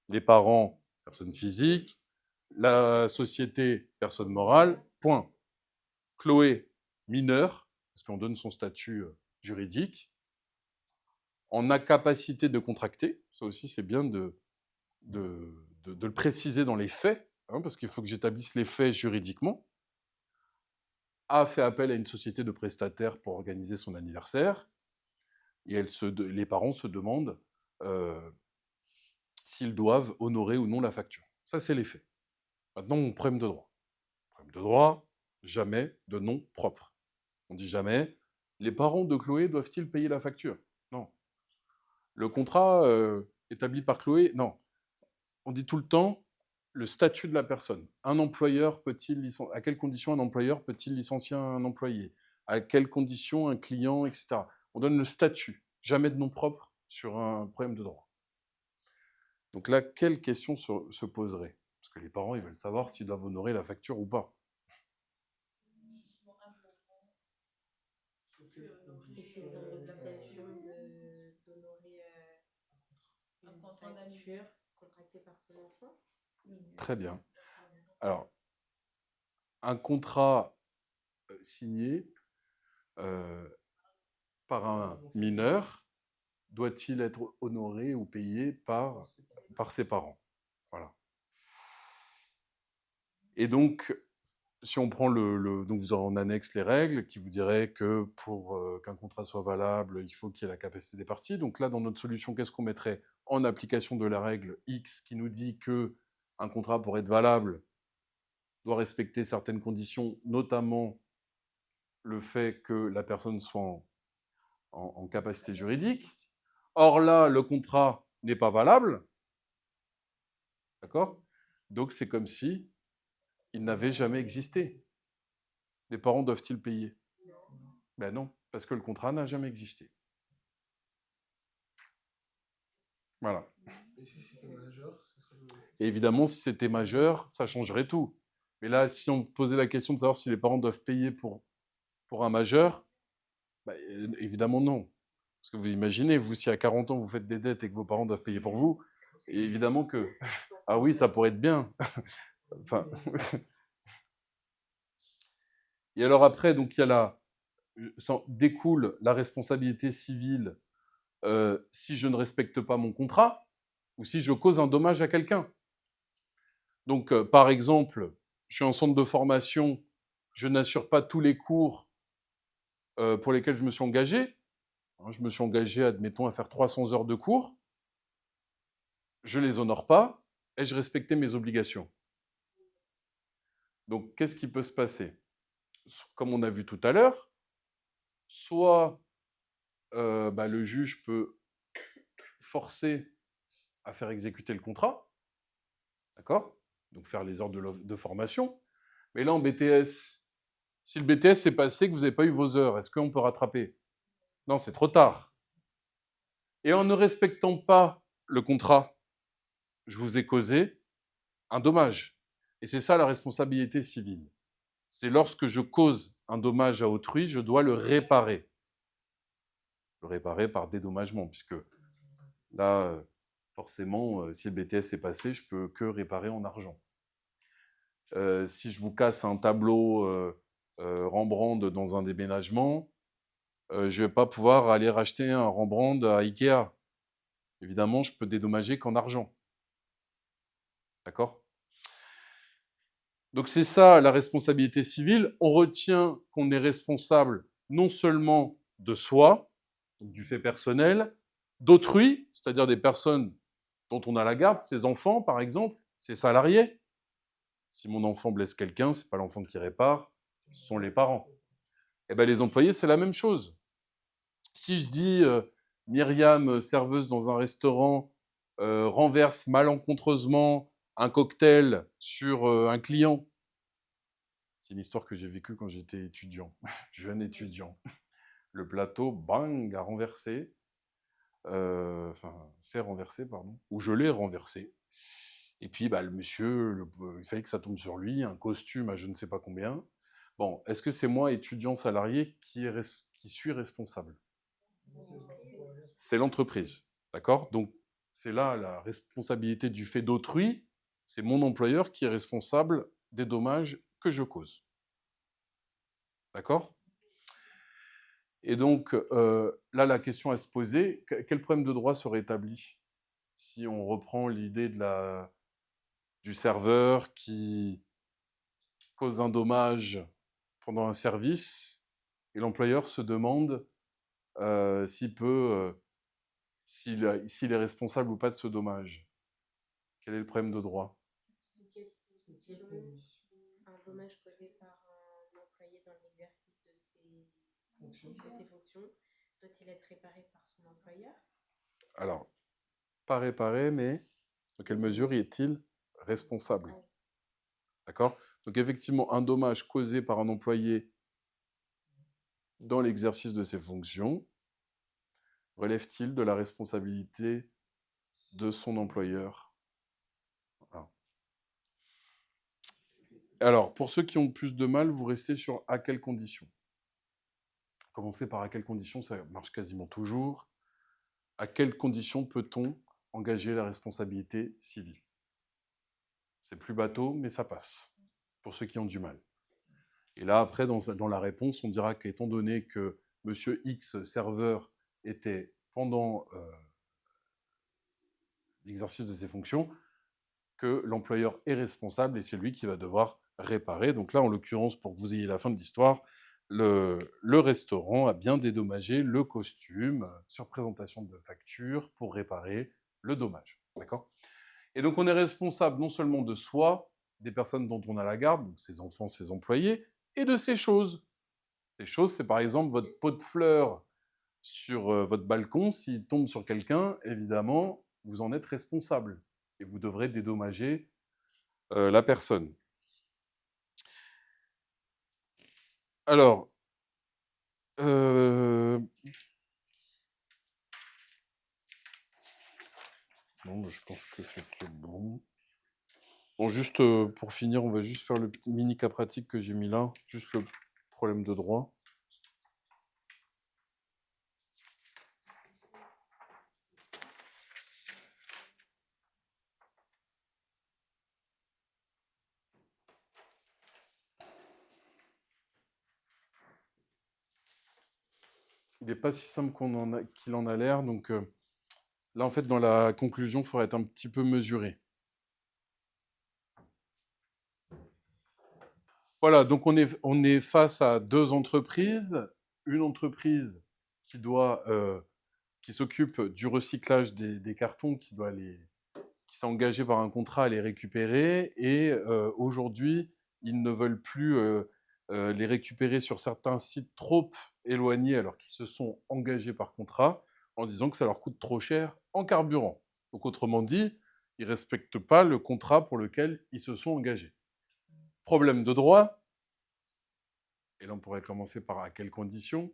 les parents, personne physique, la société, personne morale, point. Chloé, mineure, parce qu'on donne son statut juridique, en incapacité de contracter, ça aussi c'est bien de le préciser dans les faits, hein, parce qu'il faut que j'établisse les faits juridiquement, a fait appel à une société de prestataires pour organiser son anniversaire, et les parents se demandent s'ils doivent honorer ou non la facture. Ça, c'est les faits. Maintenant, mon problème de droit. Problème de droit, jamais de nom propre. On dit jamais, les parents de Chloé doivent-ils payer la facture? Non. Le contrat établi par Chloé, non. On dit tout le temps le statut de la personne. Un employeur peut-il à quelles conditions un employeur peut-il licencier un employé? À quelles conditions un client, etc. On donne le statut, jamais de nom propre sur un problème de droit. Donc là, quelle question se poserait? Parce que les parents, ils veulent savoir s'ils doivent honorer la facture ou pas. Était dans l'obligation d'honorer une facture contractée par son enfant. Très bien. Alors, un contrat signé par un mineur doit-il être honoré ou payé par ses parents? Voilà. Et donc, si on prend donc vous aurez en annexe les règles qui vous diraient que pour qu'un contrat soit valable, il faut qu'il y ait la capacité des parties. Donc là, dans notre solution, qu'est-ce qu'on mettrait en application de la règle X qui nous dit que un contrat, pour être valable, doit respecter certaines conditions, notamment le fait que la personne soit en capacité juridique. Or là, le contrat n'est pas valable. D'accord? Donc c'est comme si il n'avait jamais existé. Les parents doivent-ils payer? Ben non, parce que le contrat n'a jamais existé. Voilà. Et si c'était majeur, ce serait Et évidemment, si c'était majeur, ça changerait tout. Mais là, si on posait la question de savoir si les parents doivent payer pour un majeur, ben, évidemment non. Parce que vous imaginez, vous, si à 40 ans, vous faites des dettes et que vos parents doivent payer pour vous, évidemment que... Ah oui, ça pourrait être bien. Enfin... Et alors après, donc il y a découle la responsabilité civile si je ne respecte pas mon contrat ou si je cause un dommage à quelqu'un. Donc, par exemple, je suis en centre de formation, je n'assure pas tous les cours pour lesquels je me suis engagé. Je me suis engagé, admettons, à faire 300 heures de cours. Je ne les honore pas. Ai-je respecté mes obligations? Donc, qu'est-ce qui peut se passer? Comme on a vu tout à l'heure, soit le juge peut forcer à faire exécuter le contrat, d'accord? Donc faire les heures de formation. Mais là, en BTS, si le BTS s'est passé, que vous n'avez pas eu vos heures, est-ce qu'on peut rattraper? Non, c'est trop tard. Et en ne respectant pas le contrat, je vous ai causé un dommage. Et c'est ça la responsabilité civile. C'est lorsque je cause un dommage à autrui, je dois le réparer. Le réparer par dédommagement, puisque là, forcément, si le BTS est passé, je ne peux que réparer en argent. Si je vous casse un tableau Rembrandt dans un déménagement, je ne vais pas pouvoir aller racheter un Rembrandt à Ikea. Évidemment, je peux dédommager qu'en argent. D'accord? Donc c'est ça la responsabilité civile. On retient qu'on est responsable non seulement de soi, du fait personnel, d'autrui, c'est-à-dire des personnes dont on a la garde, ses enfants par exemple, ses salariés. Si mon enfant blesse quelqu'un, ce n'est pas l'enfant qui répare, ce sont les parents. Eh bien, les employés, c'est la même chose. Si je dis Myriam, serveuse dans un restaurant, renverse malencontreusement un cocktail sur un client, c'est une histoire que j'ai vécue quand j'étais étudiant, jeune étudiant. Le plateau, bang, a renversé. Enfin, s'est renversé, pardon. Ou je l'ai renversé. Et puis, bah, le monsieur, il fallait que ça tombe sur lui, un costume à je ne sais pas combien. Bon, est-ce que c'est moi, étudiant salarié, qui suis responsable? C'est l'entreprise, d'accord? Donc, c'est là la responsabilité du fait d'autrui. C'est mon employeur qui est responsable des dommages que je cause. D'accord? Et donc, là, la question à se poser, quel problème de droit serait établi si on reprend l'idée du serveur qui cause un dommage pendant un service et l'employeur se demande s'il est responsable ou pas de ce dommage. Quel est le problème de droit? Un dommage causé par un employé dans l'exercice de ses fonctions doit-il être réparé par son employeur? Alors, pas réparé, mais dans quelle mesure est-il responsable? D'accord? Donc effectivement, un dommage causé par un employé dans l'exercice de ses fonctions relève-t-il de la responsabilité de son employeur? Voilà. Alors, pour ceux qui ont plus de mal, vous restez sur à quelles conditions? Commencez par à quelles conditions, ça marche quasiment toujours. À quelles conditions peut-on engager la responsabilité civile? C'est plus bateau, mais ça passe, pour ceux qui ont du mal. Et là, après, dans la réponse, on dira qu'étant donné que Monsieur X, serveur, était pendant l'exercice de ses fonctions, que l'employeur est responsable et c'est lui qui va devoir réparer. Donc là, en l'occurrence, pour que vous ayez la fin de l'histoire, le restaurant a bien dédommagé le costume sur présentation de facture pour réparer le dommage. D'accord? Et donc, on est responsable non seulement de soi, des personnes dont on a la garde, donc ses enfants, ses employés, et de ces choses. Ces choses, c'est par exemple votre pot de fleurs sur votre balcon. S'il tombe sur quelqu'un, évidemment, vous en êtes responsable et vous devrez dédommager la personne. Alors, bon, je pense que c'est bon. Bon, juste pour finir, on va juste faire le petit mini cas pratique que j'ai mis là, juste le problème de droit. Il n'est pas si simple qu'il en a l'air, donc là, en fait, dans la conclusion, il faudrait être un petit peu mesuré. Voilà, donc on est face à deux entreprises. Une entreprise qui s'occupe du recyclage des cartons, qui s'est engagée par un contrat à les récupérer. Et aujourd'hui, ils ne veulent plus les récupérer sur certains sites trop éloignés alors qu'ils se sont engagés par contrat en disant que ça leur coûte trop cher en carburant. Donc autrement dit, ils ne respectent pas le contrat pour lequel ils se sont engagés. Problème de droit. Et là, on pourrait commencer par à quelles conditions?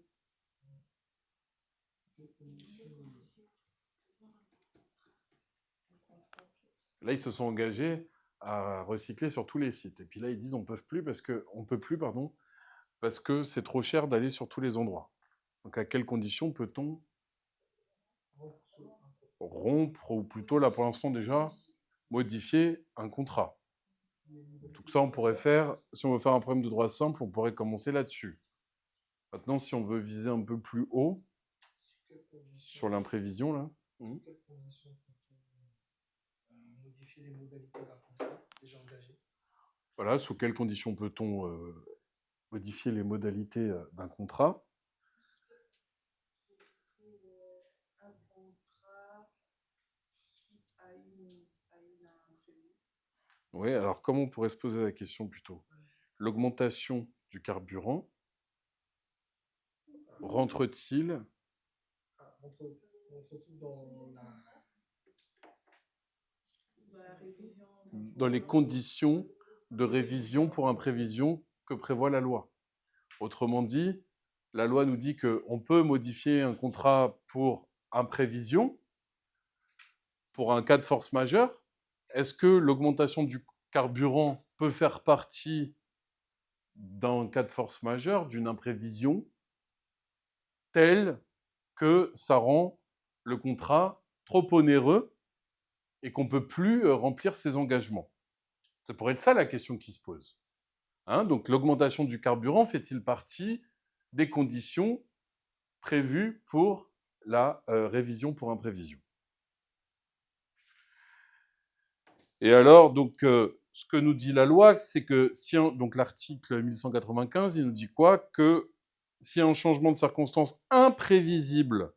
Là, ils se sont engagés à recycler sur tous les sites. Et puis là, ils disent on peut plus parce que c'est trop cher d'aller sur tous les endroits. Donc, à quelles conditions peut-on rompre, ou plutôt, là, pour l'instant, déjà, modifier un contrat? Tout ça, on pourrait faire, si on veut faire un problème de droit simple, on pourrait commencer là-dessus. Maintenant, si on veut viser un peu plus haut, sur l'imprévision, là. Modifier les modalités d'un contrat déjà engagé. Voilà, sous quelles conditions peut-on modifier les modalités d'un contrat? Oui, alors comment on pourrait se poser la question plutôt? L'augmentation du carburant rentre-t-il Rentre-t-il dans la... Dans la révision. dans les conditions de révision pour imprévision que prévoit la loi? Autrement dit, la loi nous dit qu'on peut modifier un contrat pour imprévision, pour un cas de force majeure. Est-ce que l'augmentation du carburant peut faire partie d'un cas de force majeure, d'une imprévision, telle que ça rend le contrat trop onéreux et qu'on ne peut plus remplir ses engagements? Ça pourrait être ça la question qui se pose. Hein, donc l'augmentation du carburant fait-il partie des conditions prévues pour la révision pour imprévision? Et alors, donc, ce que nous dit la loi, c'est que si donc l'article 1195, il nous dit quoi? Que s'il y a un changement de circonstances imprévisible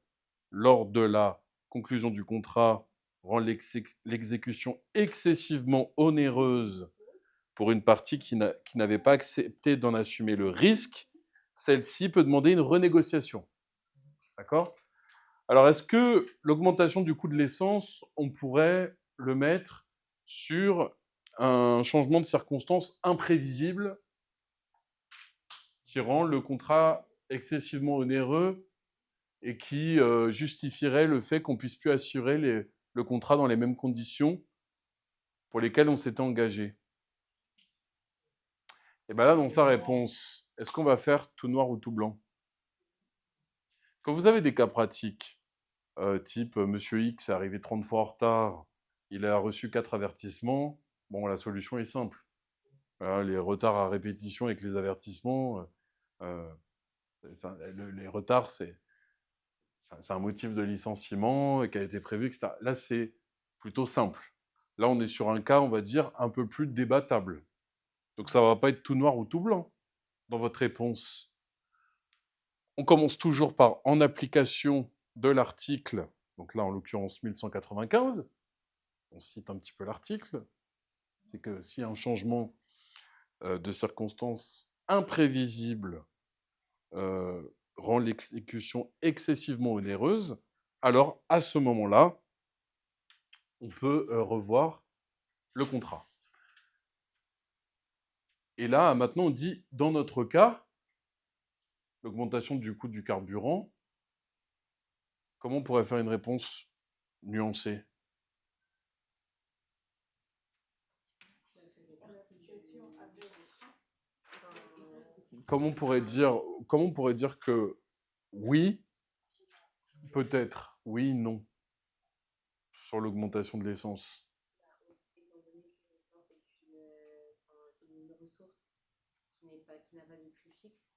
lors de la conclusion du contrat rend l'exécution excessivement onéreuse pour une partie qui n'avait pas accepté d'en assumer le risque, celle-ci peut demander une renégociation. D'accord? Alors, est-ce que l'augmentation du coût de l'essence, on pourrait le mettre sur un changement de circonstances imprévisible qui rend le contrat excessivement onéreux et qui justifierait le fait qu'on puisse plus assurer le contrat dans les mêmes conditions pour lesquelles on s'était engagé? Et bien là, dans sa réponse, est-ce qu'on va faire tout noir ou tout blanc? Quand vous avez des cas pratiques, type Monsieur X est arrivé 30 fois en retard, il a reçu 4 avertissements, bon, la solution est simple. Voilà, les retards à répétition avec les avertissements, les retards, c'est un motif de licenciement qui a été prévu, etc. Là, c'est plutôt simple. Là, on est sur un cas, on va dire, un peu plus débattable. Donc, ça ne va pas être tout noir ou tout blanc dans votre réponse. On commence toujours par en application de l'article, donc là, en l'occurrence, 1195. On cite un petit peu l'article. C'est que s'il y a un changement de circonstances imprévisible rend l'exécution excessivement onéreuse, alors à ce moment-là, on peut revoir le contrat. Et là, maintenant, on dit, dans notre cas, l'augmentation du coût du carburant, comment on pourrait faire une réponse nuancée? Comment on pourrait dire que oui, peut-être, oui, non, sur l'augmentation de l'essence? Étant donné que l'essence est une ressource qui n'a pas de prix fixe,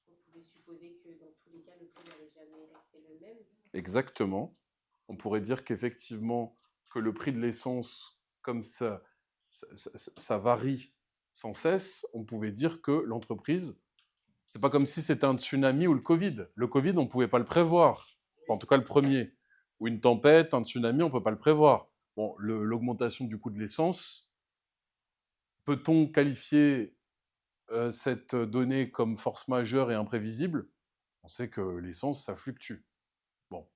on pouvait supposer que dans tous les cas, le prix n'allait jamais rester le même. Exactement. On pourrait dire qu'effectivement, que le prix de l'essence, comme ça varie sans cesse, on pouvait dire que l'entreprise, c'est pas comme si c'était un tsunami ou le Covid. Le Covid, on ne pouvait pas le prévoir. Enfin, en tout cas, le premier. Ou une tempête, un tsunami, on ne peut pas le prévoir. Bon, l'augmentation du coût de l'essence, peut-on qualifier cette donnée comme force majeure et imprévisible? On sait que l'essence, ça fluctue. Bon.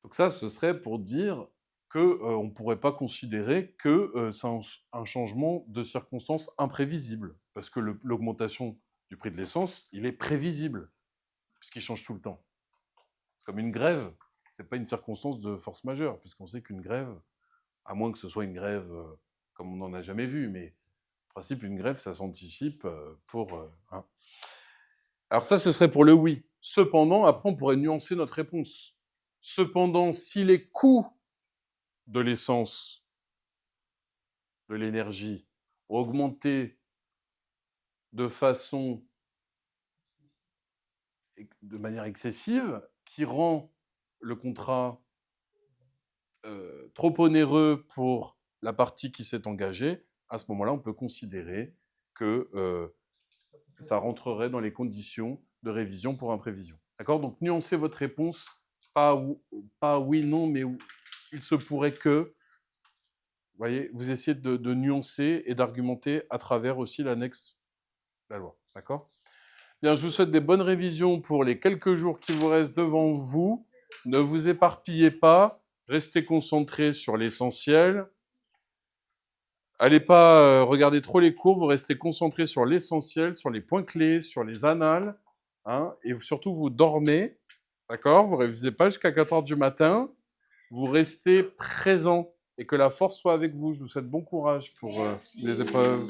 Donc ça, ce serait pour dire qu'on ne pourrait pas considérer que c'est un changement de circonstances imprévisible, parce que l'augmentation du prix de l'essence, il est prévisible, puisqu'il change tout le temps. C'est comme une grève, ce n'est pas une circonstance de force majeure, puisqu'on sait qu'une grève, à moins que ce soit une grève comme on n'en a jamais vu, mais en principe, une grève, ça s'anticipe pour... hein. Alors ça, ce serait pour le oui. Cependant, après, on pourrait nuancer notre réponse. Cependant, si les coûts de l'essence, de l'énergie, ont augmenté de manière excessive, qui rend le contrat trop onéreux pour la partie qui s'est engagée, à ce moment-là, on peut considérer que ça rentrerait dans les conditions de révision pour imprévision. D'accord? Donc, nuancez votre réponse, pas oui, non, mais il se pourrait que, voyez, vous essayez de nuancer et d'argumenter à travers aussi l'annexe de la loi. D'accord? Bien, je vous souhaite des bonnes révisions pour les quelques jours qui vous restent devant vous. Ne vous éparpillez pas. Restez concentrés sur l'essentiel. Allez pas regarder trop les cours, vous restez concentrés sur l'essentiel, sur les points clés, sur les annales, hein, et surtout vous dormez, d'accord? Vous révisez pas jusqu'à 4 h du matin, vous restez présent et que la force soit avec vous. Je vous souhaite bon courage pour les épreuves.